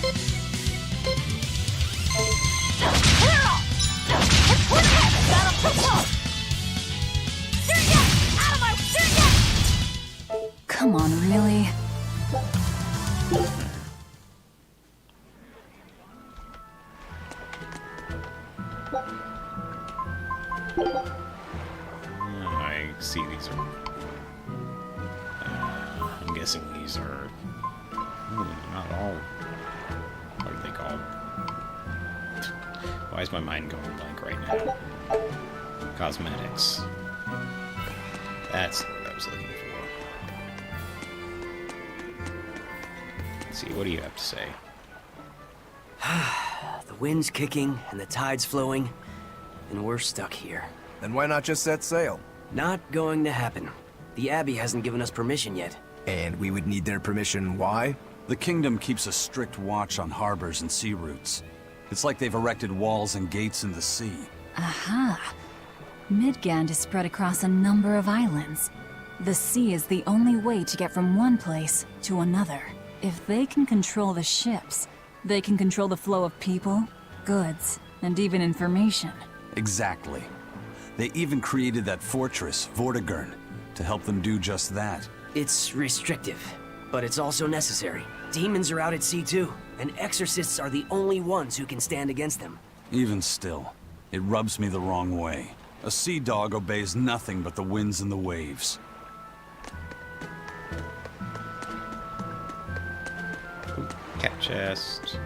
Out of my... Come on, really? I see these are... I'm guessing these are... not all... What are they called? Why is my mind going blank right now? Cosmetics. That's what I was looking for. Let's see, what do you have to say? The wind's kicking and the tide's flowing, and we're stuck here. Then why not just set sail? Not going to happen. The Abbey hasn't given us permission yet. And we would need their permission, why? The kingdom keeps a strict watch on harbors and sea routes. It's like they've erected walls and gates in the sea. Aha! Midgand is spread across a number of islands. The sea is the only way to get from one place to another. If they can control the ships, they can control the flow of people, goods, and even information. Exactly. They even created that fortress, Vortigern, to help them do just that. It's restrictive, but it's also necessary. Demons are out at sea too, and exorcists are the only ones who can stand against them. Even still, it rubs me the wrong way. A sea dog obeys nothing but the winds and the waves. Cat chest.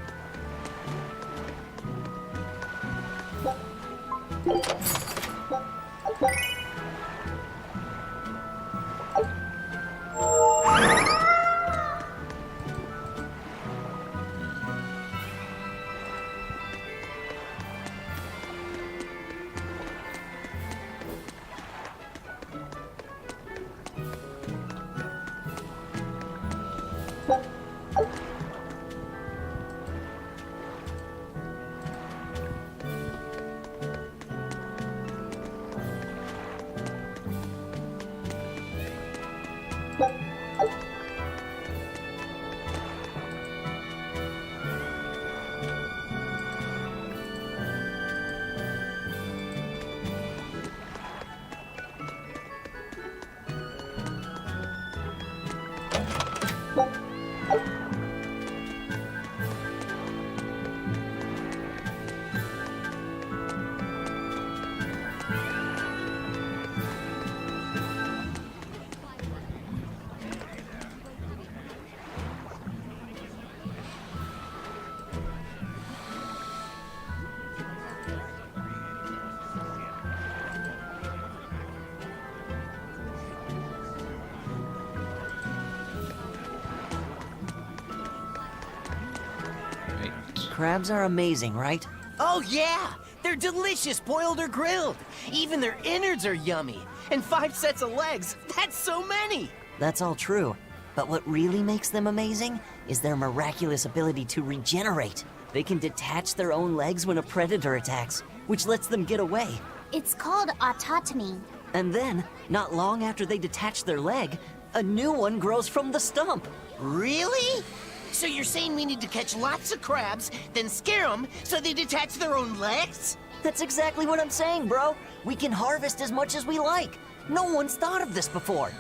Crabs are amazing, right? Oh yeah! They're delicious, boiled or grilled. Even their innards are yummy. And 5 sets of legs, that's so many! That's all true. But what really makes them amazing is their miraculous ability to regenerate. They can detach their own legs when a predator attacks, which lets them get away. It's called autotomy. And then, not long after they detach their leg, a new one grows from the stump. Really? So you're saying we need to catch lots of crabs, then scare them so they detach their own legs? That's exactly what I'm saying, bro. We can harvest as much as we like. No one's thought of this before.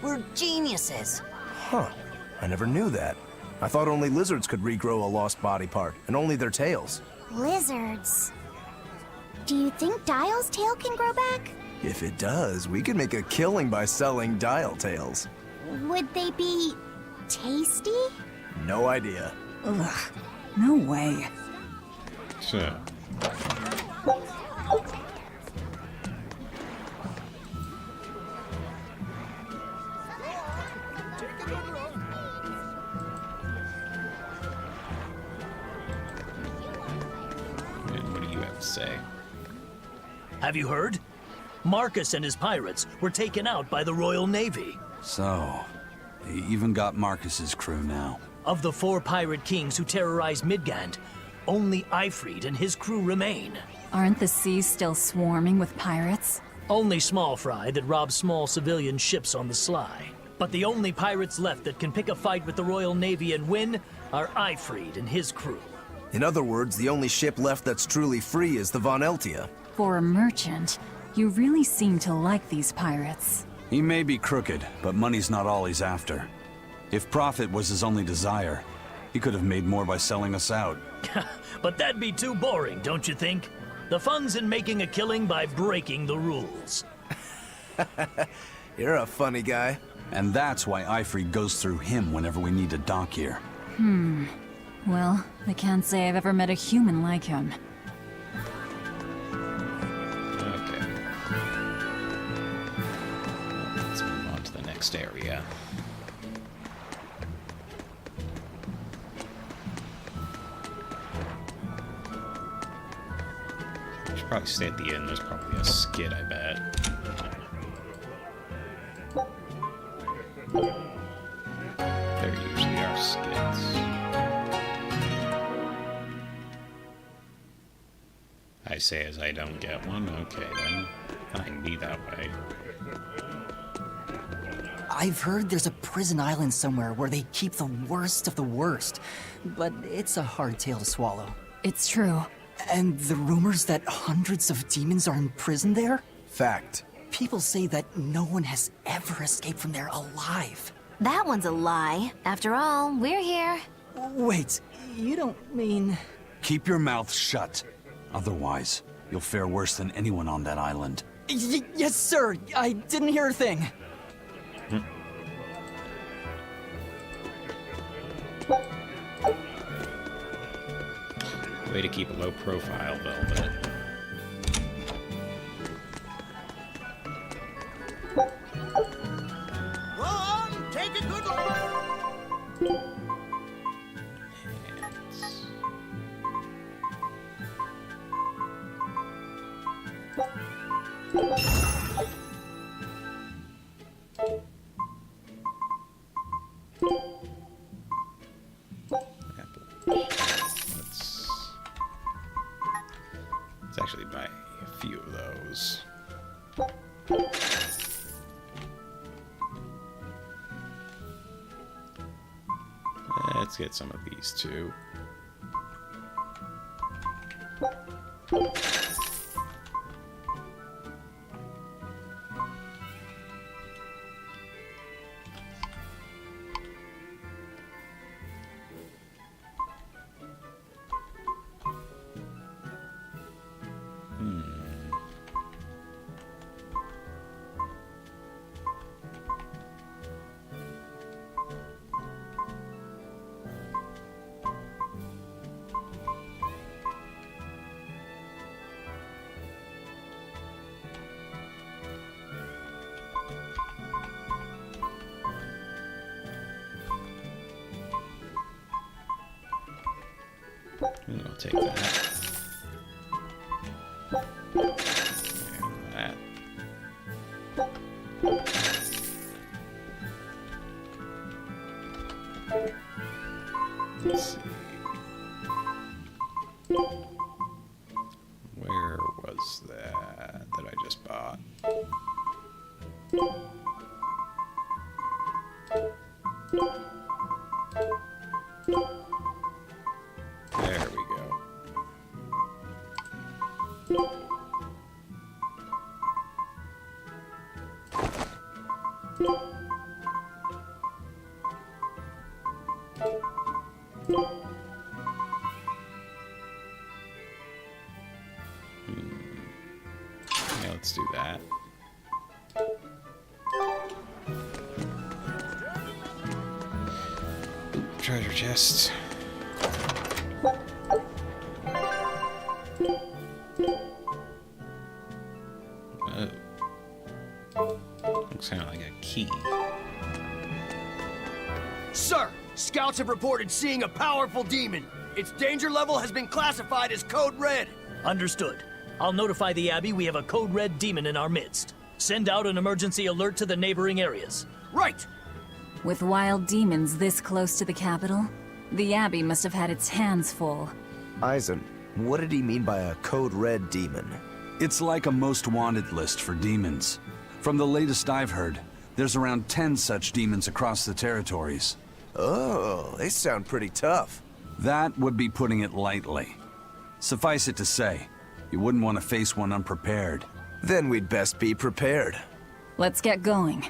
We're geniuses. Huh. I never knew that. I thought only lizards could regrow a lost body part, and only their tails. Lizards. Do you think Dial's tail can grow back? If it does, we could make a killing by selling dial tails. Would they be tasty? No idea. Ugh, no way. So. And what do you have to say? Have you heard? Marcus and his pirates were taken out by the Royal Navy. So, he even got Marcus's crew now. Of the 4 pirate kings who terrorized Midgand, only Ifrid and his crew remain. Aren't the seas still swarming with pirates? Only small fry that rob small civilian ships on the sly. But the only pirates left that can pick a fight with the Royal Navy and win are Ifrid and his crew. In other words, the only ship left that's truly free is the Von Eltia. For a merchant, you really seem to like these pirates. He may be crooked, but money's not all he's after. If profit was his only desire, he could have made more by selling us out. But that'd be too boring, don't you think? The fun's in making a killing by breaking the rules. You're a funny guy. And that's why Ifrid goes through him whenever we need to dock here. Well, I can't say I've ever met a human like him. Okay. Let's move on to the next area. Should probably stay at the end. There's probably a skid, I bet. There usually are skids. I say as I don't get one. Okay, then. I can be that way. I've heard there's a prison island somewhere where they keep the worst of the worst, but it's a hard tale to swallow. It's true. And the rumors that hundreds of demons are in prison there? Fact. People say that no one has ever escaped from there alive. That one's a lie. After all, we're here. Wait, you don't mean... Keep your mouth shut. Otherwise, you'll fare worse than anyone on that island. Yes, sir. I didn't hear a thing. Way to keep a low profile, Velvet. Go on, take a good look. Let's actually buy a few of those. Let's get some of these too. I'll take that. that. Let's see. Where was that I just bought? There we go. Yeah, let's do that. Treasure chest. Looks kind of like a key. Sir, scouts have reported seeing a powerful demon. Its danger level has been classified as Code Red. Understood. I'll notify the Abbey we have a Code Red demon in our midst. Send out an emergency alert to the neighboring areas. Right! With wild demons this close to the capital, the Abbey must have had its hands full. Eisen, what did he mean by a Code Red demon? It's like a most wanted list for demons. From the latest I've heard, there's around 10 such demons across the territories. Oh, they sound pretty tough. That would be putting it lightly. Suffice it to say, you wouldn't want to face one unprepared. Then we'd best be prepared. Let's get going.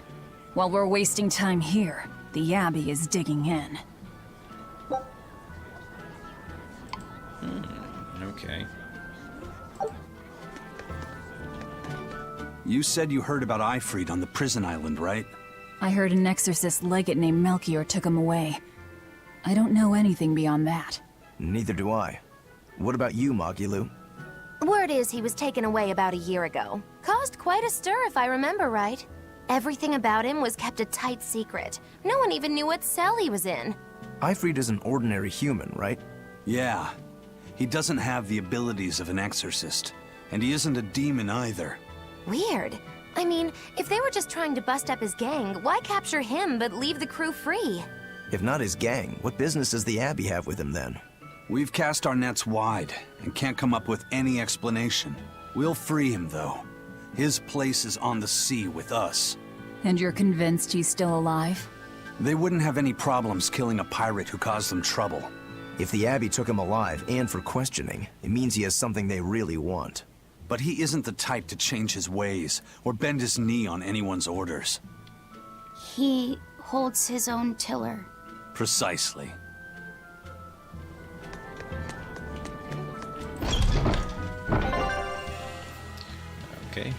While we're wasting time here, the Abbey is digging in. Okay. You said you heard about Ifrit on the prison island, right? I heard an exorcist legate named Melchior took him away. I don't know anything beyond that. Neither do I. What about you, Magilu? Word is he was taken away about a year ago. Caused quite a stir, if I remember right. Everything about him was kept a tight secret. No one even knew what cell he was in. Ifrit is an ordinary human, right? Yeah. He doesn't have the abilities of an exorcist. And he isn't a demon either. Weird. I mean, if they were just trying to bust up his gang, why capture him but leave the crew free? If not his gang, what business does the Abbey have with him then? We've cast our nets wide and can't come up with any explanation. We'll free him, though. His place is on the sea with us. And you're convinced he's still alive? They wouldn't have any problems killing a pirate who caused them trouble. If the Abbey took him alive and for questioning, it means he has something they really want. But he isn't the type to change his ways or bend his knee on anyone's orders. He holds his own tiller. Precisely. Okay.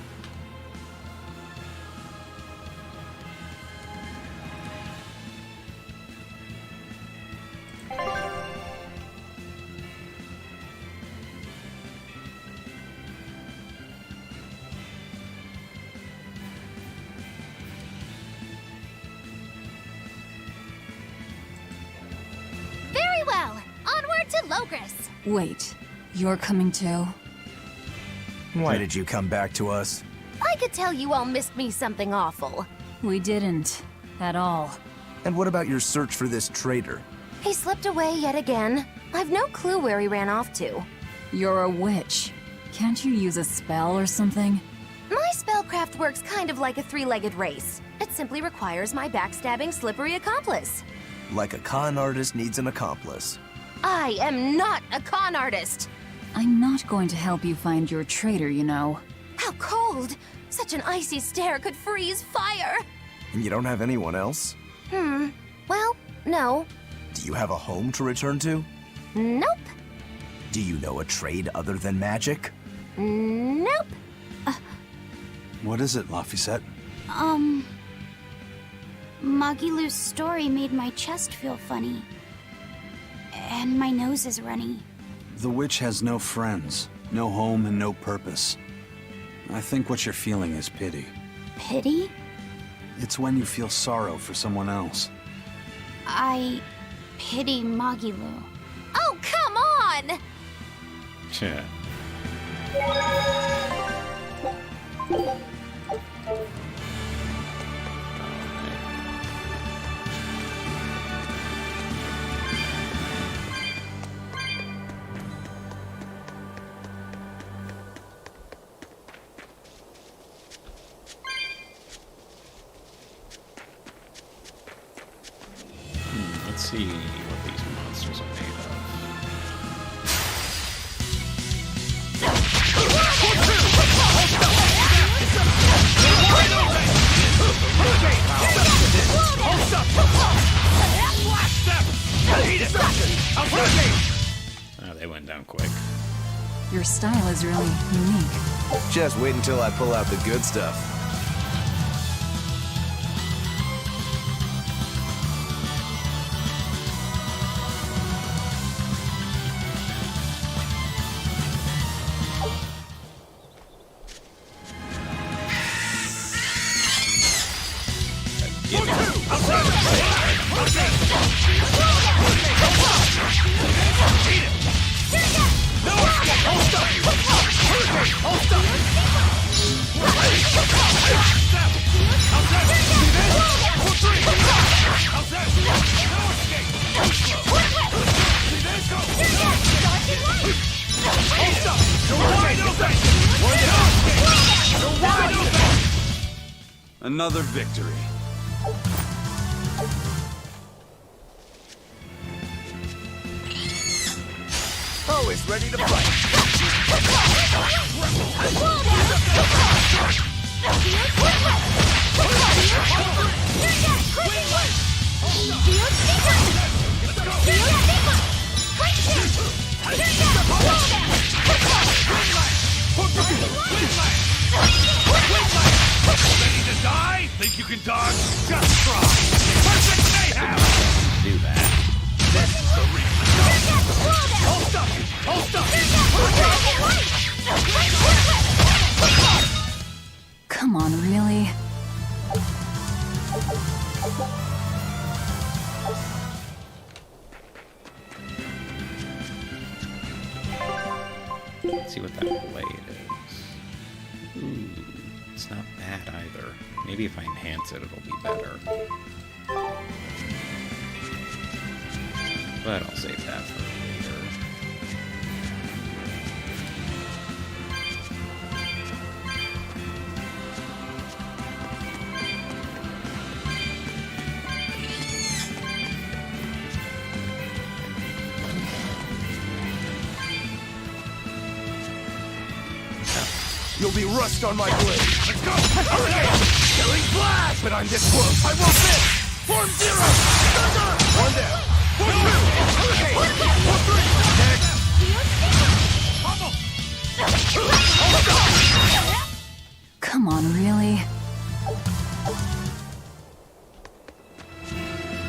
Very well. Onward to Logris. Wait, you're coming too? Why did you come back to us? I could tell you all missed me something awful. We didn't. At all. And what about your search for this traitor? He slipped away yet again. I've no clue where he ran off to. You're a witch. Can't you use a spell or something? My spellcraft works kind of like a three-legged race. It simply requires my backstabbing, slippery accomplice. Like a con artist needs an accomplice. I am not a con artist. I'm not going to help you find your traitor, you know. How cold! Such an icy stare could freeze fire! And you don't have anyone else? Well, no. Do you have a home to return to? Nope. Do you know a trade other than magic? Nope. What is it, Laphicet? Magilu's story made my chest feel funny. And my nose is runny. The witch has no friends, no home, and no purpose. I think what you're feeling is pity. Pity? It's when you feel sorrow for someone else. I pity Magilu. Oh, come on! Yeah. see what these monsters are made of. Oh, they went down quick. Your style is really unique. Just wait until I pull out the good stuff. Another victory. Always ready to fight. Ready to die? Think you can dodge? Just try! Perfect mayhem! Do that. This is the reason. Hold up! Hold up! Come on, really? Let's see what that blade is. Ooh, it's not bad either. Maybe if I enhance it, it'll be better. But I'll save that for later. You'll be rust on my blade. Let's go! Hurricane! Killing flash! But I'm this close. I will miss! Form zero! One down. Form two! Hurricane! Form three! Next! Pummel! Come on, really?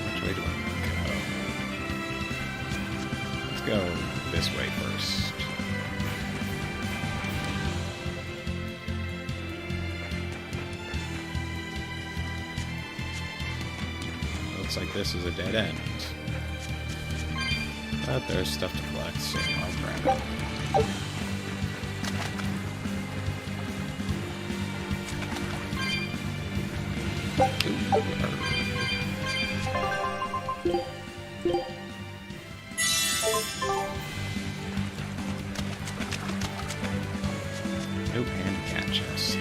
Which way do I go? Let's go this way first. Looks like this is a dead end. But there's stuff to collect, so I'll grab it. Nope, and cat chest.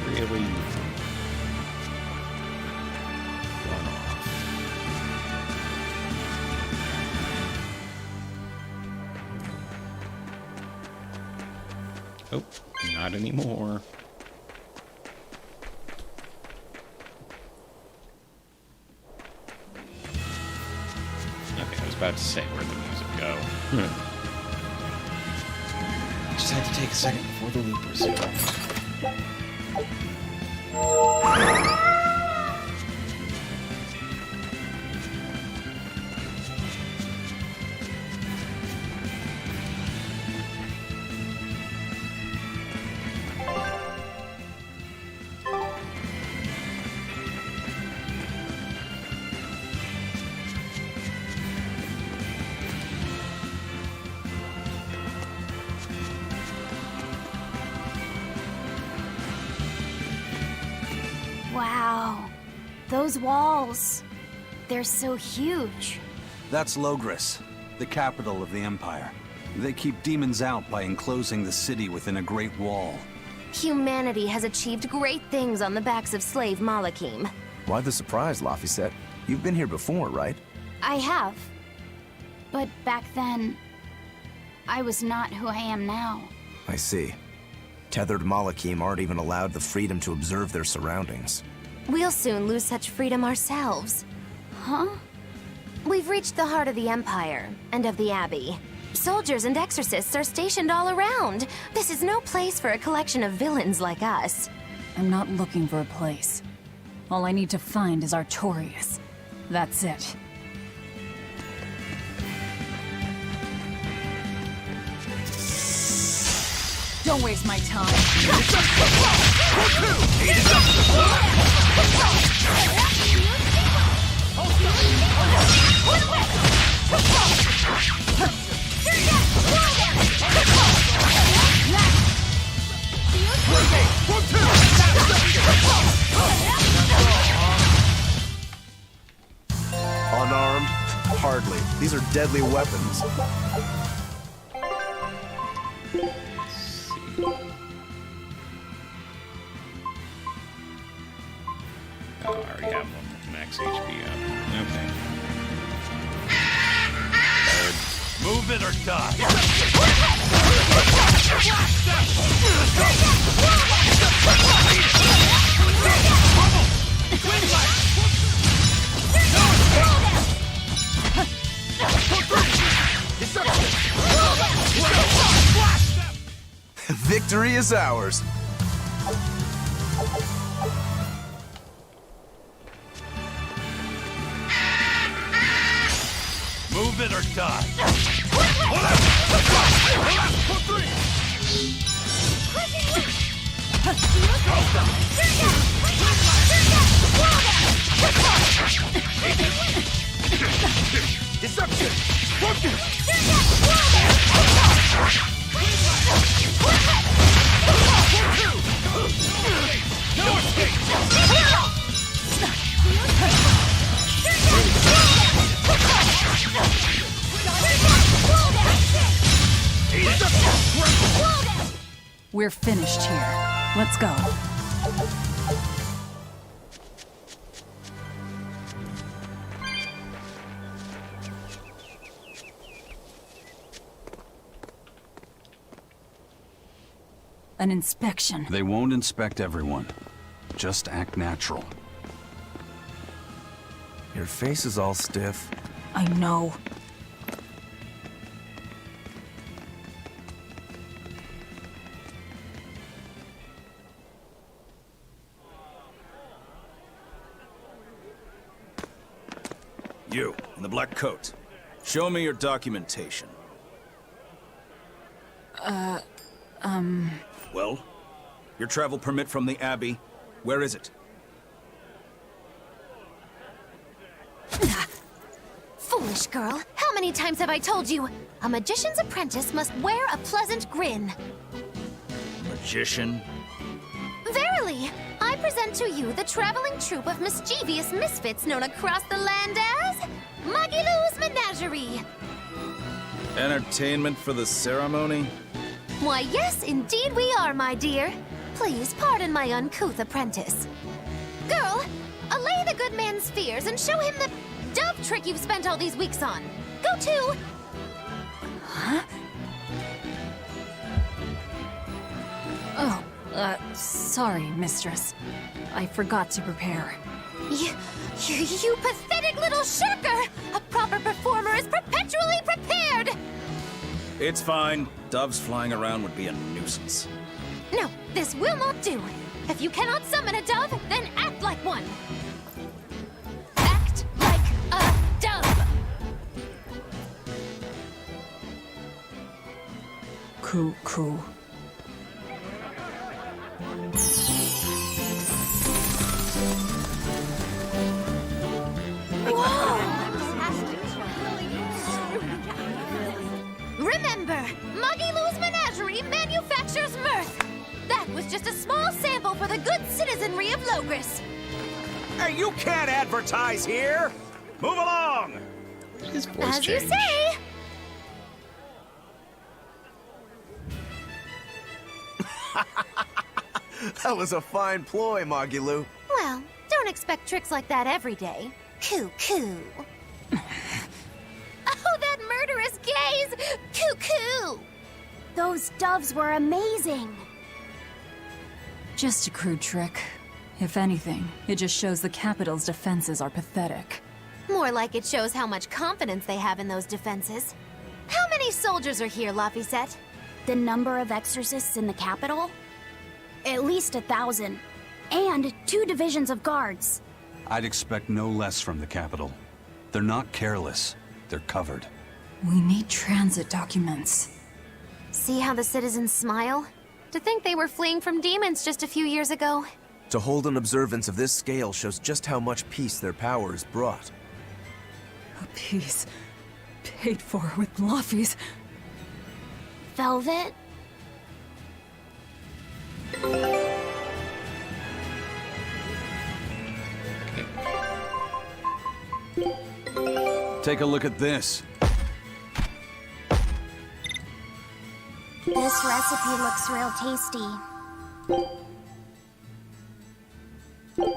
Really? Going off. Oh, not anymore. Okay, I was about to say, where'd the music go? Just had to take a second before the loop resumed. Wow. Those walls. they're so huge. That's Logris, the capital of the Empire. They keep demons out by enclosing the city within a great wall. Humanity has achieved great things on the backs of slave Malakim. Why the surprise, Laphicet? You've been here before, right? I have. But back then, I was not who I am now. I see. Tethered Malakim aren't even allowed the freedom to observe their surroundings. We'll soon lose such freedom ourselves. Huh? We've reached the heart of the Empire, and of the Abbey. Soldiers and exorcists are stationed all around. This is no place for a collection of villains like us. I'm not looking for a place. All I need to find is Artorias. That's it. Don't waste my time. Unarmed? Hardly. These are deadly weapons. Oh, I already have one with max HP up. Okay. Move it or die. Victory is ours. Move it or die. We're finished here. Let's go. An inspection. They won't inspect everyone. Just act natural. Your face is all stiff. I know. You, in the black coat. Show me your documentation. Well? Your travel permit from the Abbey, where is it? Foolish girl, how many times have I told you? A magician's apprentice must wear a pleasant grin. Magician? Verily, I present to you the traveling troupe of mischievous misfits known across the land as Magilou's Menagerie. Entertainment for the ceremony? Why, yes, indeed we are, my dear. Please pardon my uncouth apprentice. Girl, allay the good man's fears and show him the dove trick you've spent all these weeks on. Go to... Huh? Oh, sorry, mistress. I forgot to prepare. You pathetic little shirker! A proper performer is perpetually prepared! It's fine. Doves flying around would be a nuisance. No, this will not do. If you cannot summon a dove, then act like one. Act like a dove! Cool. Remember, Magilou's Menagerie manufactures mirth. That was just a small sample for the good citizenry of Logris. Hey, you can't advertise here! Move along! His voice As you changed. say! That was a fine ploy, Magilou. Well, don't expect tricks like that every day. Cuckoo. Oh, that murderous gaze! Cuckoo! Those doves were amazing. Just a crude trick. If anything, it just shows the capital's defenses are pathetic. More like it shows how much confidence they have in those defenses. How many soldiers are here, Laphicet? The number of exorcists in the capital? At least 1,000. And 2 divisions of guards. I'd expect no less from the capital. They're not careless. They're covered. We need transit documents. See how the citizens smile? To think they were fleeing from demons just a few years ago. To hold an observance of this scale shows just how much peace their powers brought. A piece paid for with Laffy's. Velvet? Take a look at this. This recipe looks real tasty.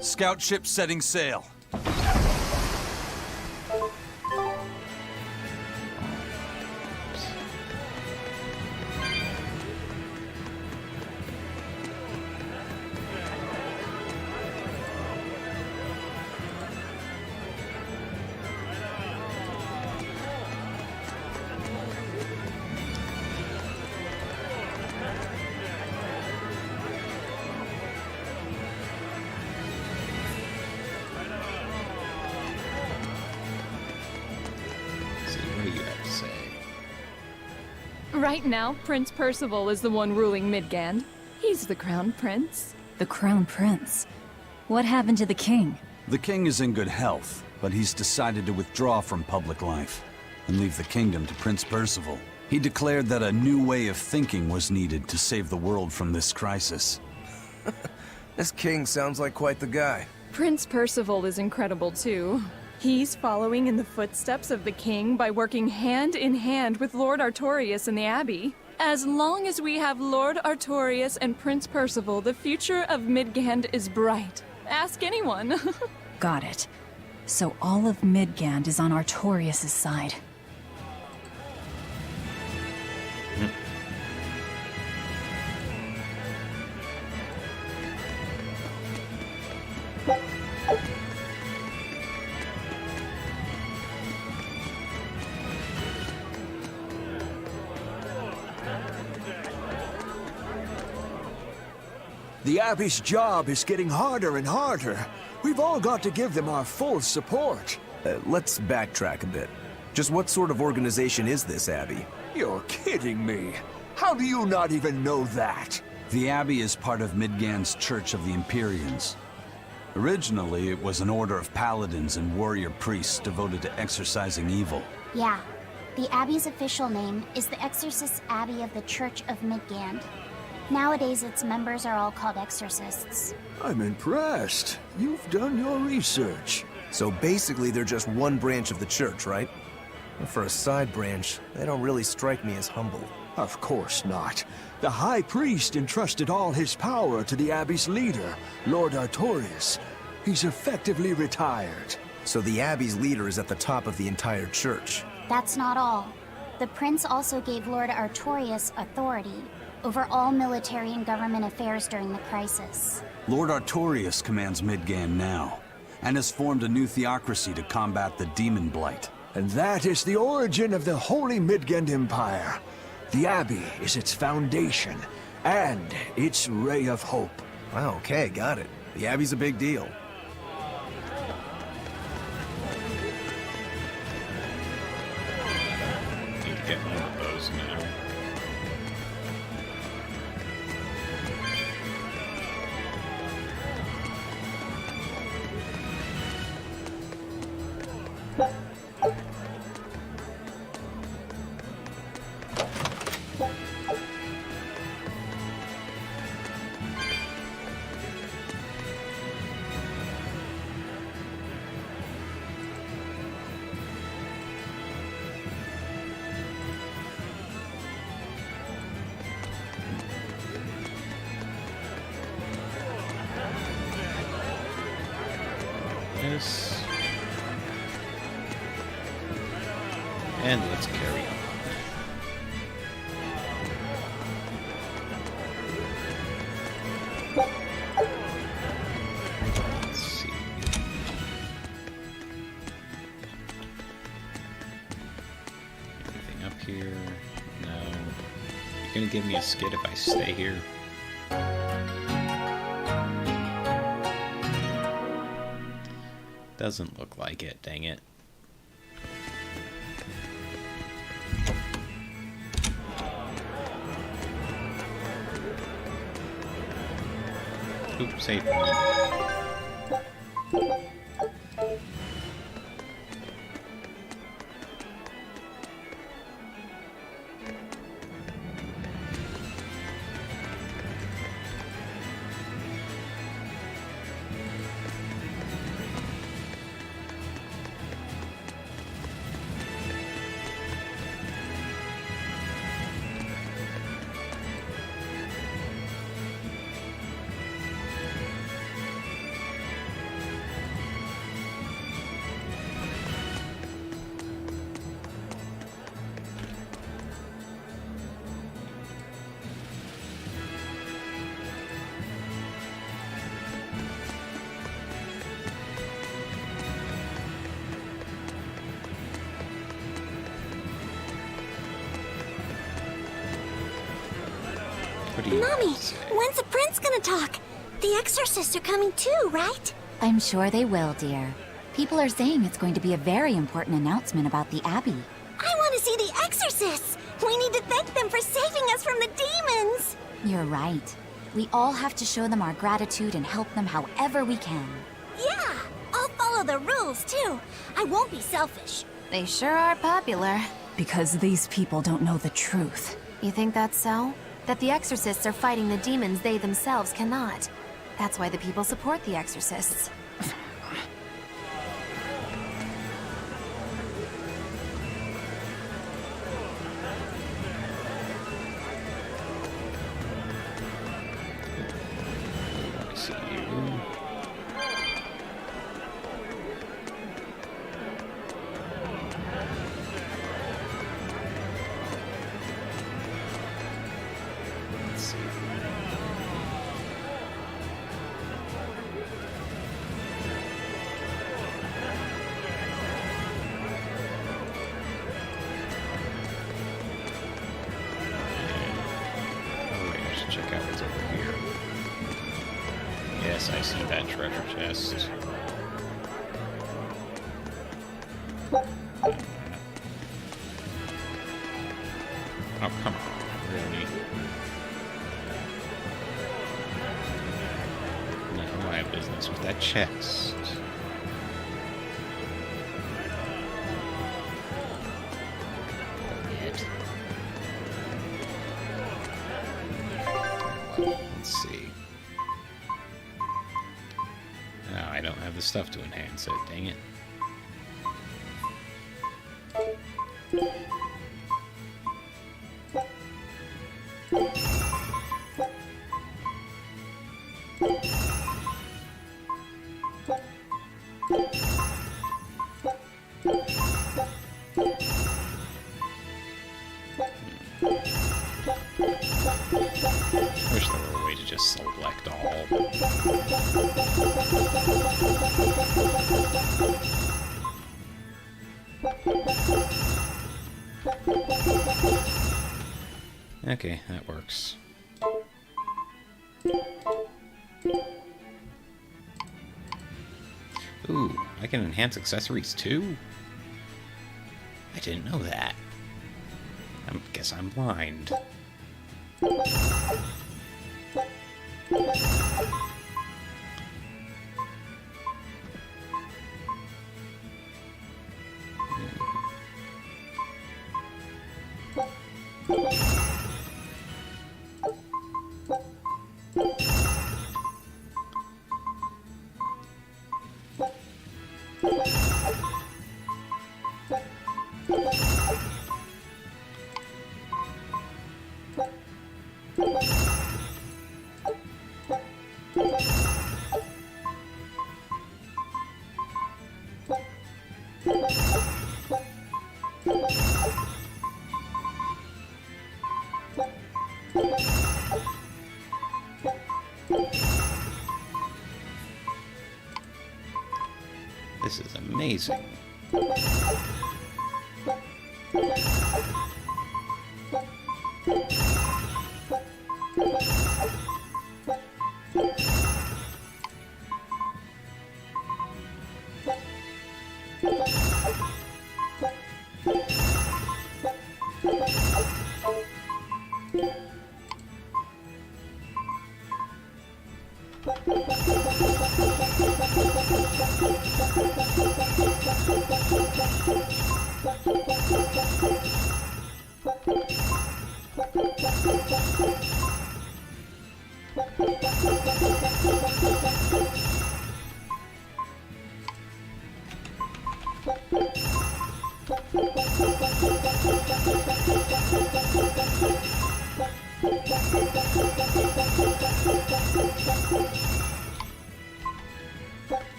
Scout ship setting sail. See, what do you have to say? Right now, Prince Percival is the one ruling Midgand. He's the crown prince. The crown prince? What happened to the king? The king is in good health, but he's decided to withdraw from public life and leave the kingdom to Prince Percival. He declared that a new way of thinking was needed to save the world from this crisis. This king sounds like quite the guy. Prince Percival is incredible too. He's following in the footsteps of the king by working hand in hand with Lord Artorius in the Abbey. As long as we have Lord Artorius and Prince Percival, the future of Midgand is bright. Ask anyone. Got it. So all of Midgand is on Artorius' side. The Abbey's job is getting harder and harder. We've all got to give them our full support. Let's backtrack a bit. Just what sort of organization is this Abbey? You're kidding me. How do you not even know that? The Abbey is part of Midgand's Church of the Empyreans. Originally, it was an order of paladins and warrior priests devoted to exorcising evil. Yeah. The Abbey's official name is the Exorcist Abbey of the Church of Midgand. Nowadays, its members are all called exorcists. I'm impressed. You've done your research. So basically, they're just one branch of the church, right? For a side branch, they don't really strike me as humble. Of course not. The High Priest entrusted all his power to the Abbey's leader, Lord Artorius. He's effectively retired. So the Abbey's leader is at the top of the entire church. That's not all. The prince also gave Lord Artorius authority over all military and government affairs during the crisis. Lord Artorius commands Midgand now, and has formed a new theocracy to combat the demon blight. And that is the origin of the Holy Midgand Empire. The Abbey is its foundation, and its ray of hope. Wow, okay, got it. The Abbey's a big deal. Need to get more of those now. this. And let's carry on. Let's see. Anything up here? No. You're gonna give me a skid if I stay here? Doesn't look like it, dang it. Oops, save. Mommy, when's the prince gonna talk? The exorcists are coming too, right? I'm sure they will, dear. People are saying it's going to be a very important announcement about the Abbey. I want to see the exorcists! We need to thank them for saving us from the demons! You're right. We all have to show them our gratitude and help them however we can. Yeah, I'll follow the rules too. I won't be selfish. They sure are popular. Because these people don't know the truth. You think that's so? That the exorcists are fighting the demons they themselves cannot. That's why the people support the exorcists. I see you. Let's see. Oh wait, I should check out what's over here. Yes, I see that treasure chest. Oh, come on, really? No, I have business with that chest. It. Let's see. No, I don't have the stuff to enhance it, dang it. Wish there were a way to just select all. Okay, that works. Ooh, I can enhance accessories too? I didn't know that. I guess I'm blind. This is amazing.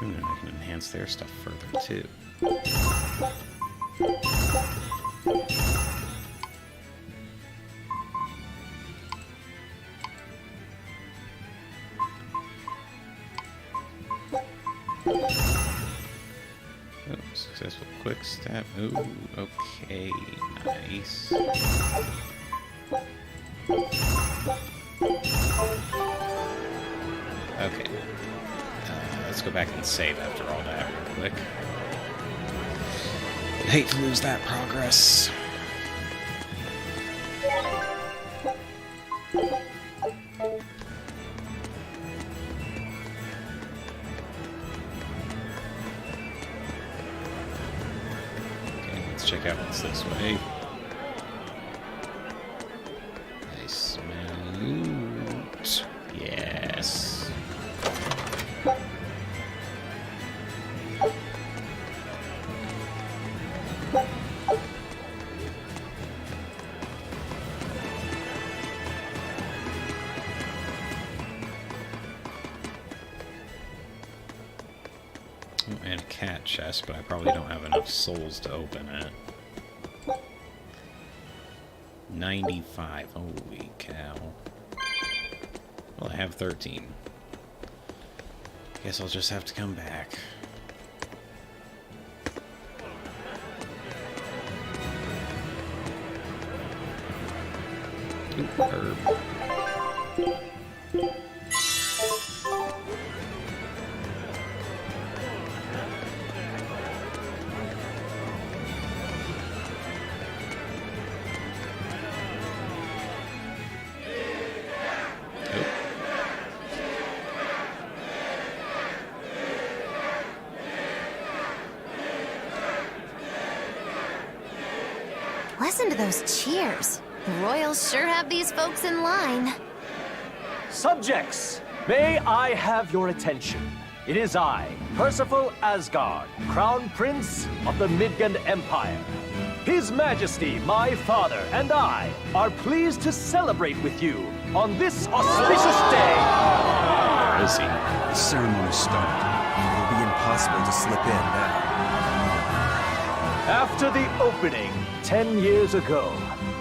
And then I can enhance their stuff further too. Oh, successful quick step. Ooh, okay, nice. Okay. Let's go back and save after all that real quick. I'd hate to lose that progress. Okay, let's check out what's this way. Nice loot. Yes. And a cat chest, but I probably don't have enough souls to open it. 95. Holy cow. Well, I have 13. Guess I'll just have to come back. Ooh, herb. Listen to those cheers. The royals sure have these folks in line. Subjects, may I have your attention? It is I, Percival Asgard, Crown Prince of the Midgard Empire. His Majesty, my father, and I are pleased to celebrate with you on this auspicious day. Where is he? The ceremony started. It will be impossible to slip in now. After the opening 10 years ago,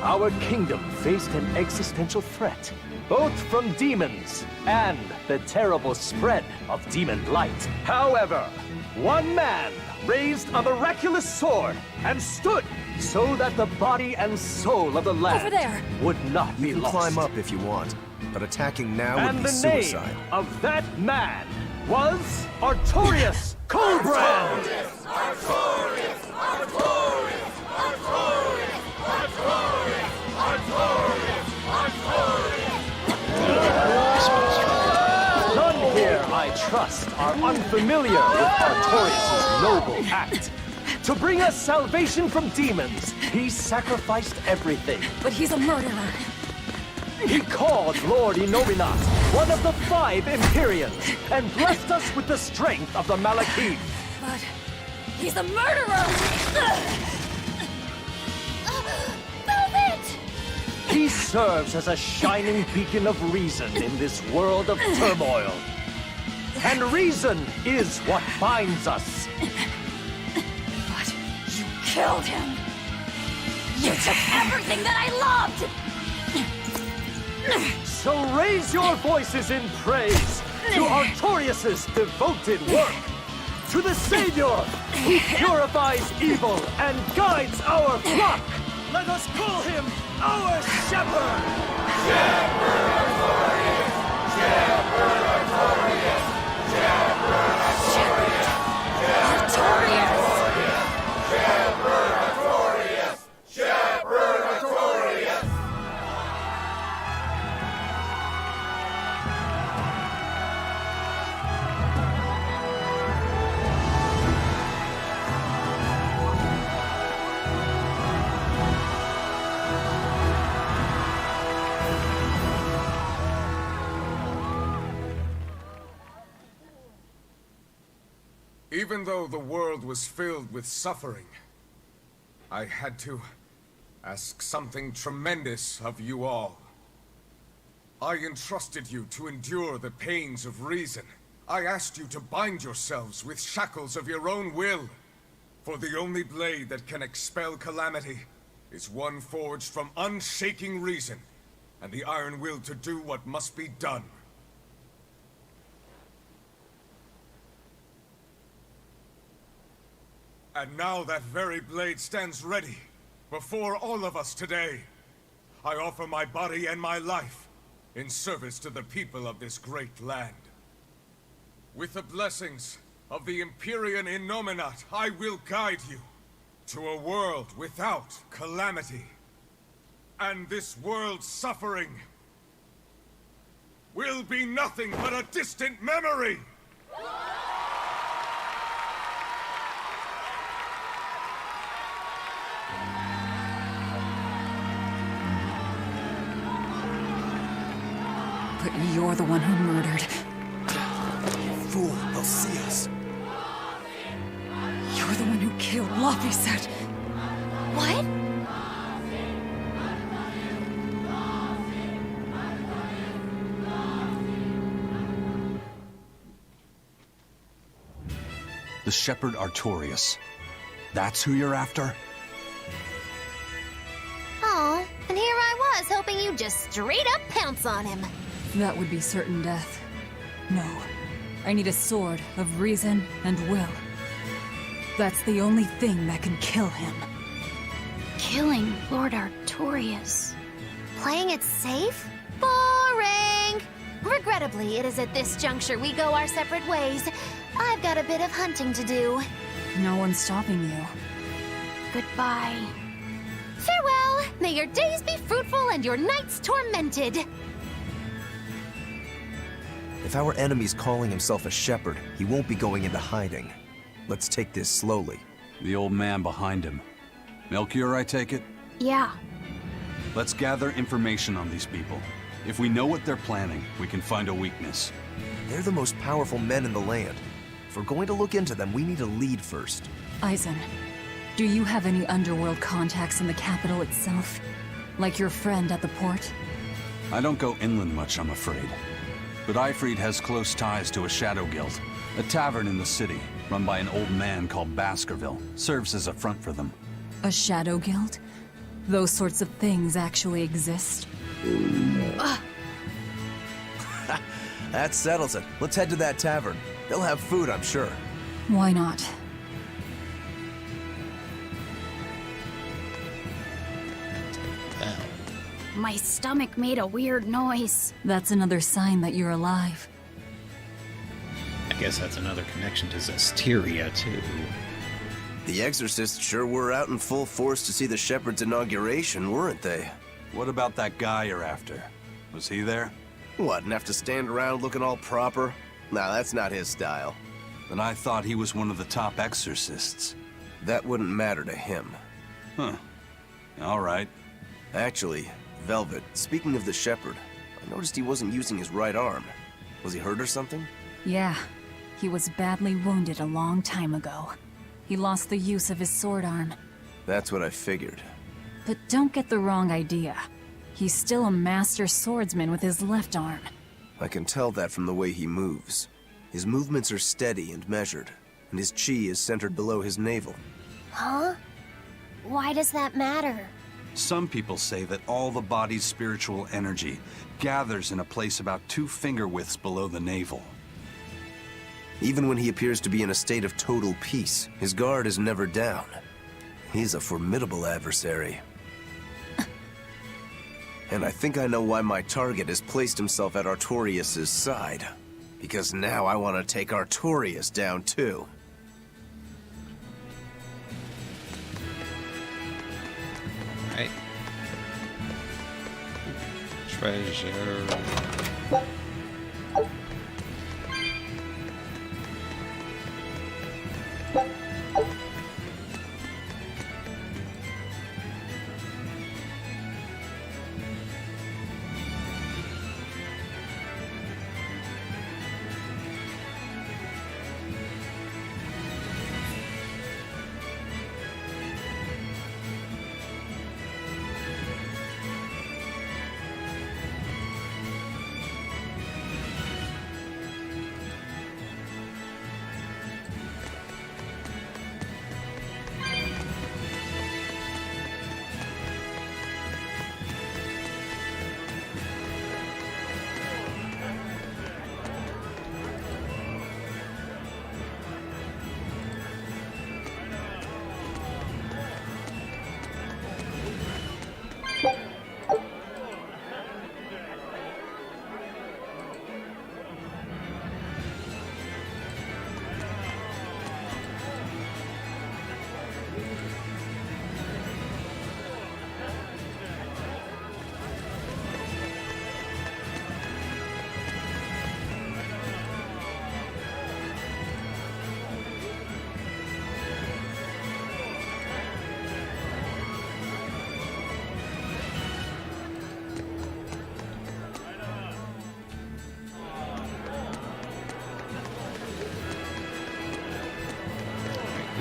our kingdom faced an existential threat, both from demons and the terrible spread of demon light. However, one man raised a miraculous sword and stood so that the body and soul of the land Over there. would not be You can lost. climb up if you want, but attacking now And would be the suicide. name of that man was Artorias Coldbrand! None here, I trust, are unfamiliar with Artorias' noble act. To bring us salvation from demons, he sacrificed everything. But he's a murderer. He called Lord Inominat, one of the 5 Empyreans, and blessed us with the strength of the Malachim. But he's a murderer! Velvet! He serves as a shining beacon of reason in this world of turmoil. And reason is what binds us. But you killed him. You took everything that I loved. So raise your voices in praise to Artorias' devoted work, to the Savior who purifies evil and guides our flock. Let us call him our shepherd. Shepherd Artorias! Shepherd Artorias! Shepherd Artorias! Artorias! Shepherd Artorias! Shepherd Artorias! Even though the world was filled with suffering, I had to ask something tremendous of you all. I entrusted you to endure the pains of reason. I asked you to bind yourselves with shackles of your own will. For the only blade that can expel calamity is one forged from unshaking reason and the iron will to do what must be done. And now that very blade stands ready before all of us today. I offer my body and my life in service to the people of this great land. With the blessings of the Empyrean Innominat, I will guide you to a world without calamity. And this world's suffering will be nothing but a distant memory! But you're the one who murdered. Fool, they'll see us. You're the one who killed Laphicet. What? The Shepherd Artorias. That's who you're after? Oh, and here I was hoping you'd just straight up pounce on him. That would be certain death. No. I need a sword of reason and will. That's the only thing that can kill him. Killing Lord Artorias. Playing it safe? Boring! Regrettably, it is at this juncture we go our separate ways. I've got a bit of hunting to do. No one's stopping you. Goodbye. Farewell! May your days be fruitful and your nights tormented! If our enemy's calling himself a shepherd, he won't be going into hiding. Let's take this slowly. The old man behind him. Melchior, I take it? Yeah. Let's gather information on these people. If we know what they're planning, we can find a weakness. They're the most powerful men in the land. If we're going to look into them, we need a lead first. Eisen, do you have any underworld contacts in the capital itself? Like your friend at the port? I don't go inland much, I'm afraid. But Eifried has close ties to a shadow guild. A tavern in the city, run by an old man called Baskerville, serves as a front for them. A shadow guild? Those sorts of things actually exist? That settles it. Let's head to that tavern. They'll have food, I'm sure. Why not? My stomach made a weird noise. That's another sign that you're alive. I guess that's another connection to Zestiria, too. The Exorcists sure were out in full force to see the Shepherd's inauguration, weren't they? What about that guy you're after? Was he there? What, and have to stand around looking all proper? Nah, that's not his style. Then I thought he was one of the top exorcists. That wouldn't matter to him. Huh. All right. Actually, Velvet, speaking of the Shepherd, I noticed he wasn't using his right arm. Was he hurt or something? Yeah. He was badly wounded a long time ago. He lost the use of his sword arm. That's what I figured. But don't get the wrong idea. He's still a master swordsman with his left arm. I can tell that from the way he moves. His movements are steady and measured, and his chi is centered below his navel. Huh? Why does that matter? Some people say that all the body's spiritual energy gathers in a place about 2 finger widths below the navel. Even when he appears to be in a state of total peace, his guard is never down. He's a formidable adversary. And I think I know why my target has placed himself at Artorias' side. Because now I want to take Artorias down too. Right. Treasure.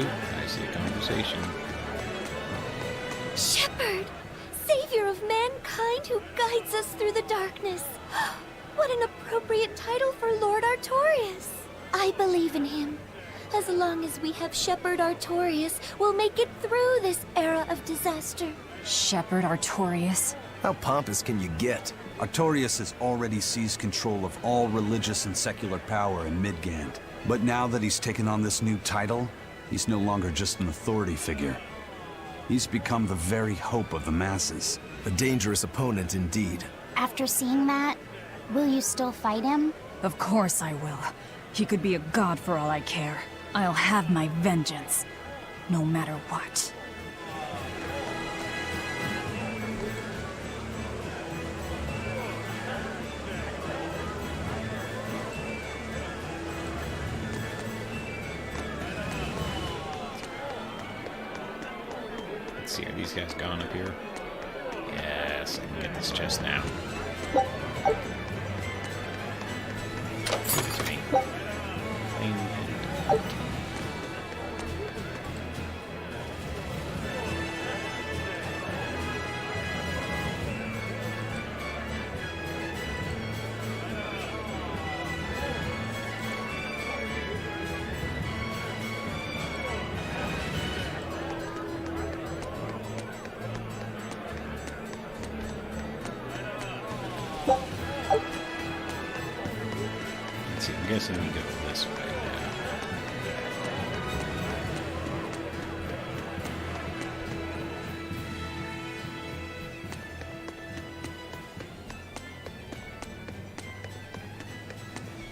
I see a conversation. Shepherd! Savior of mankind who guides us through the darkness. What an appropriate title for Lord Artorias. I believe in him. As long as we have Shepherd Artorias, we'll make it through this era of disaster. Shepherd Artorias? How pompous can you get? Artorias has already seized control of all religious and secular power in Midgand. But now that he's taken on this new title, he's no longer just an authority figure. He's become the very hope of the masses. A dangerous opponent indeed. After seeing that, will you still fight him? Of course I will. He could be a god for all I care. I'll have my vengeance. No matter what. Let's see, are these guys gone up here? Yes, I can get this chest now. Excuse me. Clean and... Let's see, I'm guessing we go this way now.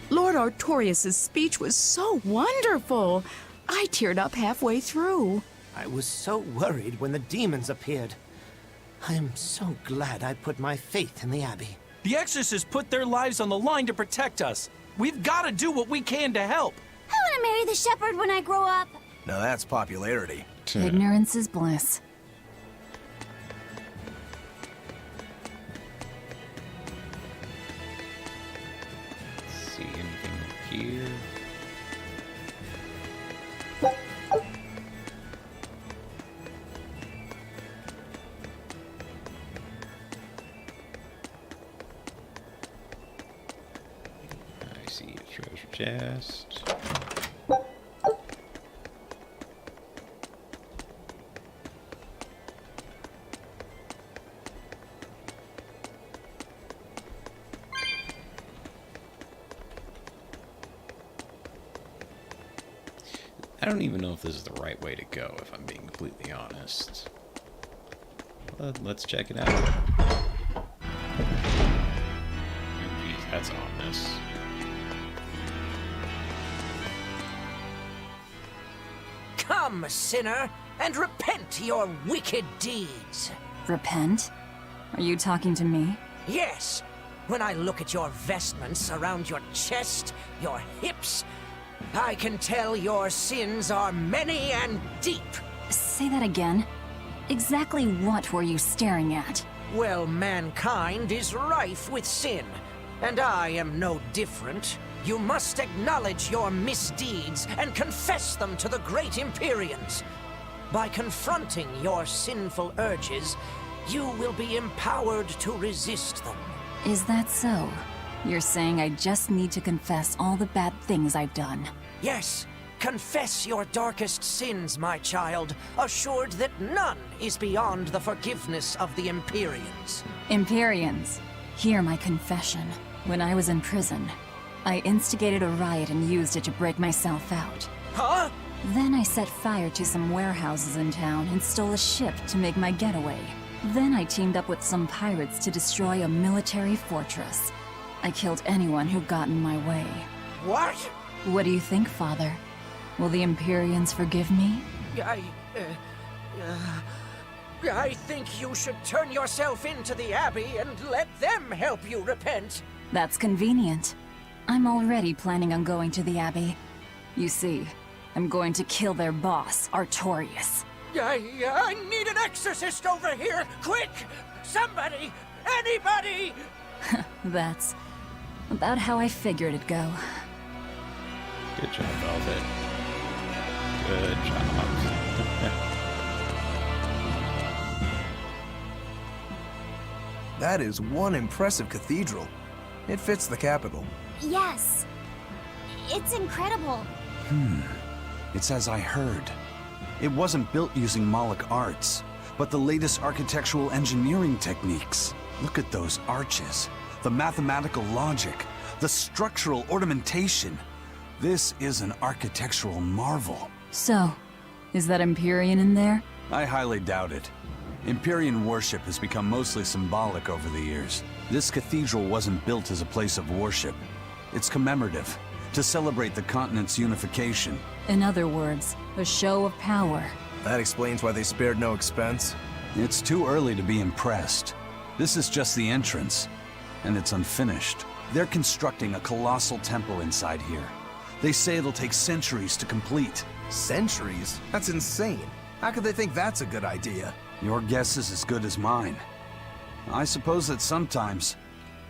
Lord Artorias' speech was so wonderful. I teared up halfway through. I was so worried when the demons appeared. I am so glad I put my faith in the Abbey. The Exorcists put their lives on the line to protect us. We've got to do what we can to help. I want to marry the shepherd when I grow up. Now that's popularity. Ignorance is bliss. See anything up here? chest. I don't even know if this is the right way to go, if I'm being completely honest. But let's check it out. Oh, geez, that's ominous. Come, sinner, and repent your wicked deeds. Repent? Are you talking to me? Yes. When I look at your vestments around your chest, your hips, I can tell your sins are many and deep. Say that again. Exactly what were you staring at? Well, mankind is rife with sin, and I am no different. You must acknowledge your misdeeds and confess them to the great Empyreans. By confronting your sinful urges, you will be empowered to resist them. Is that so? You're saying I just need to confess all the bad things I've done? Yes. Confess your darkest sins, my child, assured that none is beyond the forgiveness of the Empyreans. Empyreans, hear my confession. When I was in prison, I instigated a riot and used it to break myself out. Huh? Then I set fire to some warehouses in town and stole a ship to make my getaway. Then I teamed up with some pirates to destroy a military fortress. I killed anyone who got in my way. What? What do you think, Father? Will the Empyreans forgive me? I think you should turn yourself into the Abbey and let them help you repent. That's convenient. I'm already planning on going to the Abbey. You see, I'm going to kill their boss, Artorius. I need an exorcist over here! Quick! Somebody! Anybody! That's about how I figured it'd go. Good job, Velvet. Good job. That is one impressive cathedral. It fits the capital. Yes. It's incredible. It's as I heard. It wasn't built using Moloch arts, but the latest architectural engineering techniques. Look at those arches, the mathematical logic, the structural ornamentation. This is an architectural marvel. So, is that Empyrean in there? I highly doubt it. Empyrean worship has become mostly symbolic over the years. This cathedral wasn't built as a place of worship. It's commemorative, to celebrate the continent's unification. In other words, a show of power. That explains why they spared no expense. It's too early to be impressed. This is just the entrance, and it's unfinished. They're constructing a colossal temple inside here. They say it'll take centuries to complete. Centuries? That's insane. How could they think that's a good idea? Your guess is as good as mine. I suppose that sometimes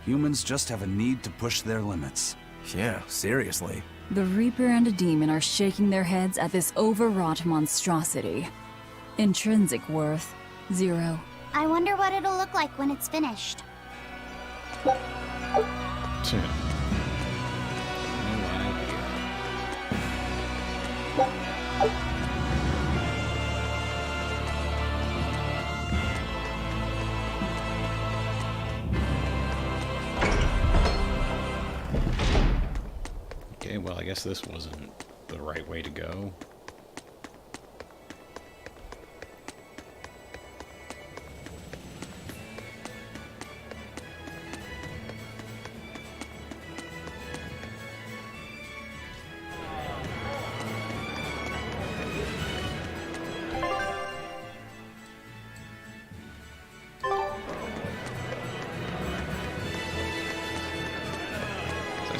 humans just have a need to push their limits. Yeah, seriously. The Reaper and a demon are shaking their heads at this overwrought monstrosity. Intrinsic worth, 0. I wonder what it'll look like when it's finished. Okay, well, I guess this wasn't the right way to go.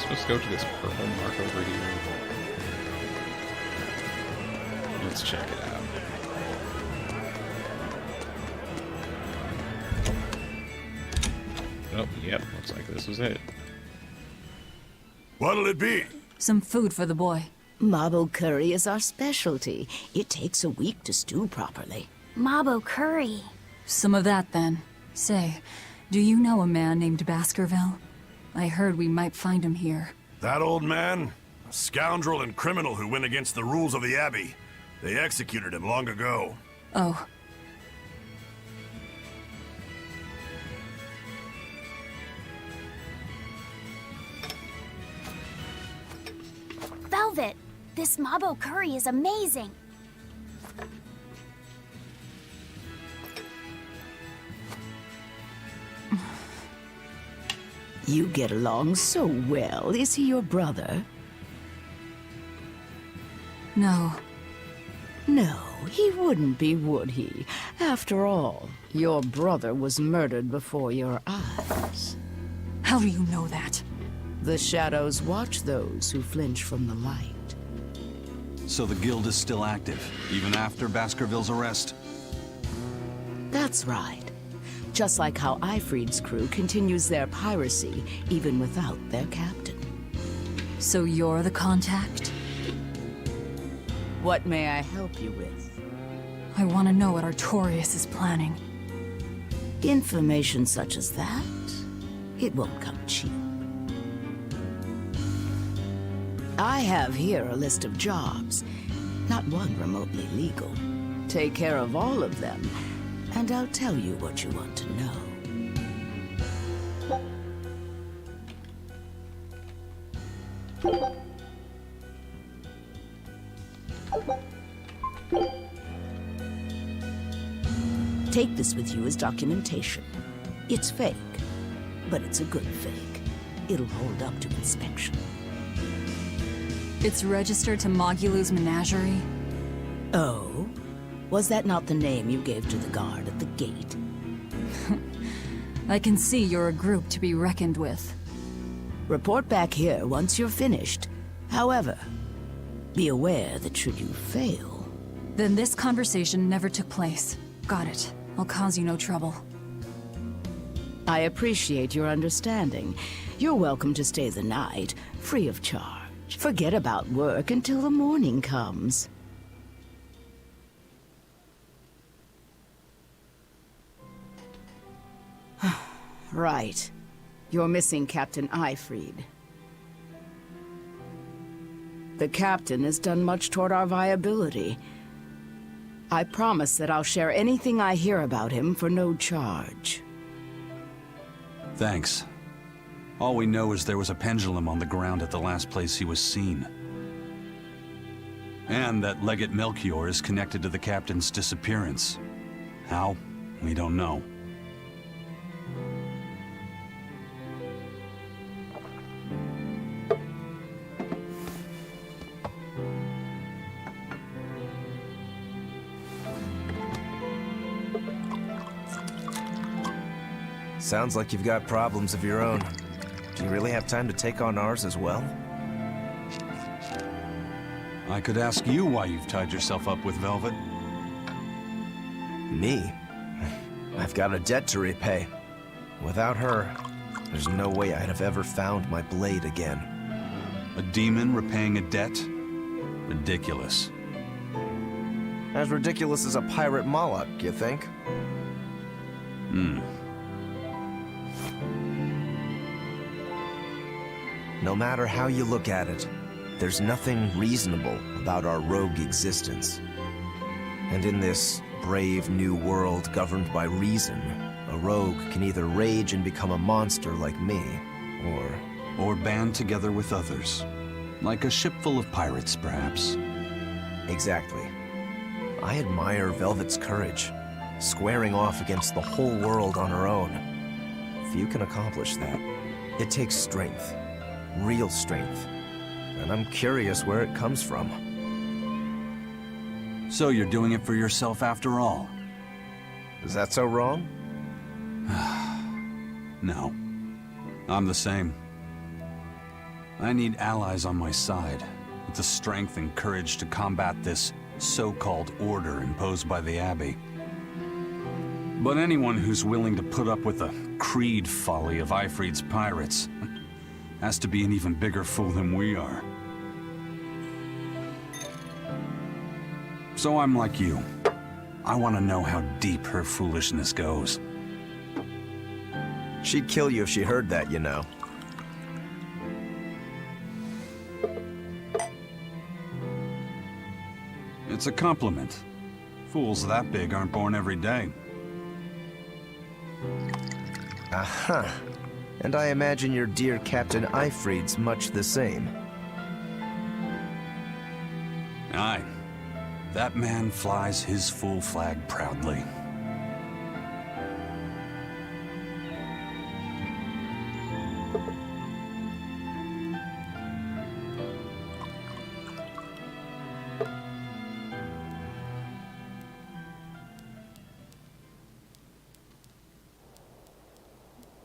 Let's go to this purple mark over here. Let's check it out. Oh, yep, looks like this was it. What'll it be? Some food for the boy. Mabo curry is our specialty. It takes a week to stew properly. Mabo curry. Some of that, then. Say, do you know a man named Baskerville? I heard we might find him here. That old man? Scoundrel and criminal who went against the rules of the Abbey. They executed him long ago. Oh. Velvet, this Mabo curry is amazing. You get along so well. Is he your brother? No. No, he wouldn't be, would he? After all, your brother was murdered before your eyes. How do you know that? The shadows watch those who flinch from the light. So the guild is still active, even after Baskerville's arrest? That's right. Just like how Ifreed's crew continues their piracy, even without their captain. So you're the contact? What may I help you with? I want to know what Artorias is planning. Information such as that, it won't come cheap. I have here a list of jobs, not one remotely legal. Take care of all of them, and I'll tell you what you want to know. Take this with you as documentation. It's fake, but it's a good fake. It'll hold up to inspection. It's registered to Mogulu's menagerie? Oh? Was that not the name you gave to the guard at the gate? I can see you're a group to be reckoned with. Report back here once you're finished. However, be aware that should you fail... Then this conversation never took place. Got it. I'll cause you no trouble. I appreciate your understanding. You're welcome to stay the night, free of charge. Forget about work until the morning comes. Right. You're missing Captain Ifreed. The captain has done much toward our viability. I promise that I'll share anything I hear about him for no charge. Thanks. All we know is there was a pendulum on the ground at the last place he was seen. And that Legate Melchior is connected to the captain's disappearance. How? We don't know. Sounds like you've got problems of your own. Do you really have time to take on ours as well? I could ask you why you've tied yourself up with Velvet. Me? I've got a debt to repay. Without her, there's no way I'd have ever found my blade again. A demon repaying a debt? Ridiculous. As ridiculous as a pirate Moloch, you think? No matter how you look at it, there's nothing reasonable about our rogue existence. And in this brave new world governed by reason, a rogue can either rage and become a monster like me, or band together with others. Like a ship full of pirates, perhaps. Exactly. I admire Velvet's courage, squaring off against the whole world on her own. Few can accomplish that. It takes strength. Real strength. And I'm curious where it comes from. So you're doing it for yourself after all? Is that so wrong? No. I'm the same. I need allies on my side, with the strength and courage to combat this so-called order imposed by the Abbey. But anyone who's willing to put up with the creed folly of Ifreed's pirates has to be an even bigger fool than we are. So I'm like you. I want to know how deep her foolishness goes. She'd kill you if she heard that, you know. It's a compliment. Fools that big aren't born every day. Aha. And I imagine your dear Captain Eifried's much the same. Aye. That man flies his fool flag proudly.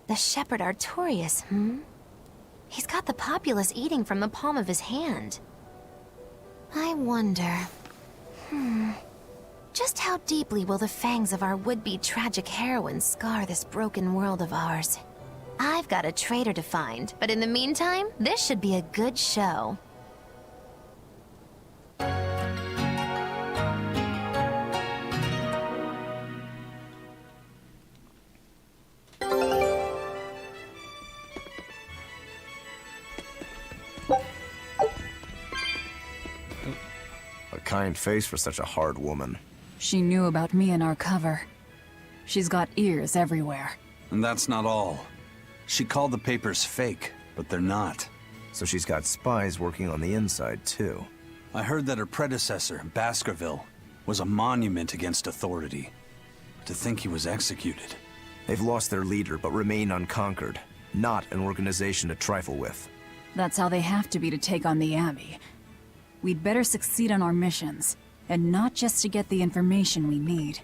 The Shepherd Artorias, He's got the populace eating from the palm of his hand. I wonder... Just how deeply will the fangs of our would-be tragic heroine scar this broken world of ours? I've got a traitor to find, but in the meantime, this should be a good show. A kind face for such a hard woman. She knew about me and our cover. She's got ears everywhere. And that's not all. She called the papers fake, but they're not. So she's got spies working on the inside, too. I heard that her predecessor, Baskerville, was a monument against authority. To think he was executed. They've lost their leader, but remain unconquered. Not an organization to trifle with. That's how they have to be to take on the Abbey. We'd better succeed on our missions, and not just to get the information we need.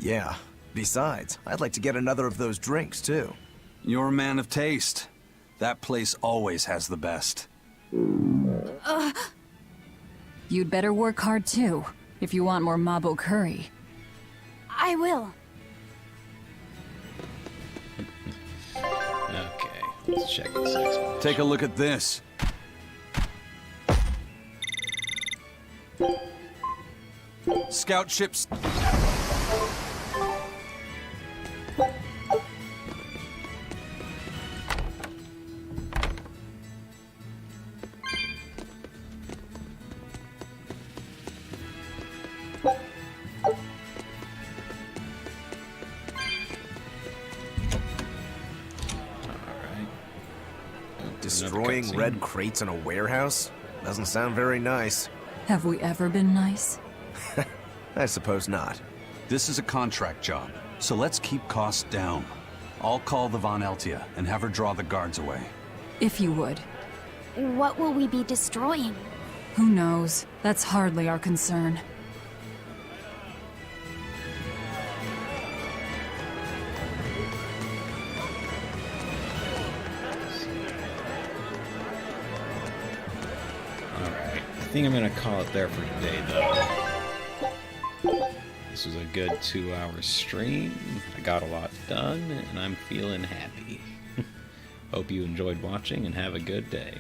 Yeah. Besides, I'd like to get another of those drinks, too. You're a man of taste. That place always has the best. You'd better work hard, too, if you want more Mabo curry. I will. Okay, let's check this explanation. Take a look at this. Scout ships. Destroying red crates in a warehouse? Doesn't sound very nice. Have we ever been nice? I suppose not. This is a contract job, so let's keep costs down. I'll call the Von Eltia and have her draw the guards away. If you would. What will we be destroying? Who knows? That's hardly our concern. Alright, I think I'm gonna call it there for today, though. This was a good 2-hour stream. I got a lot done, and I'm feeling happy. Hope you enjoyed watching, and have a good day.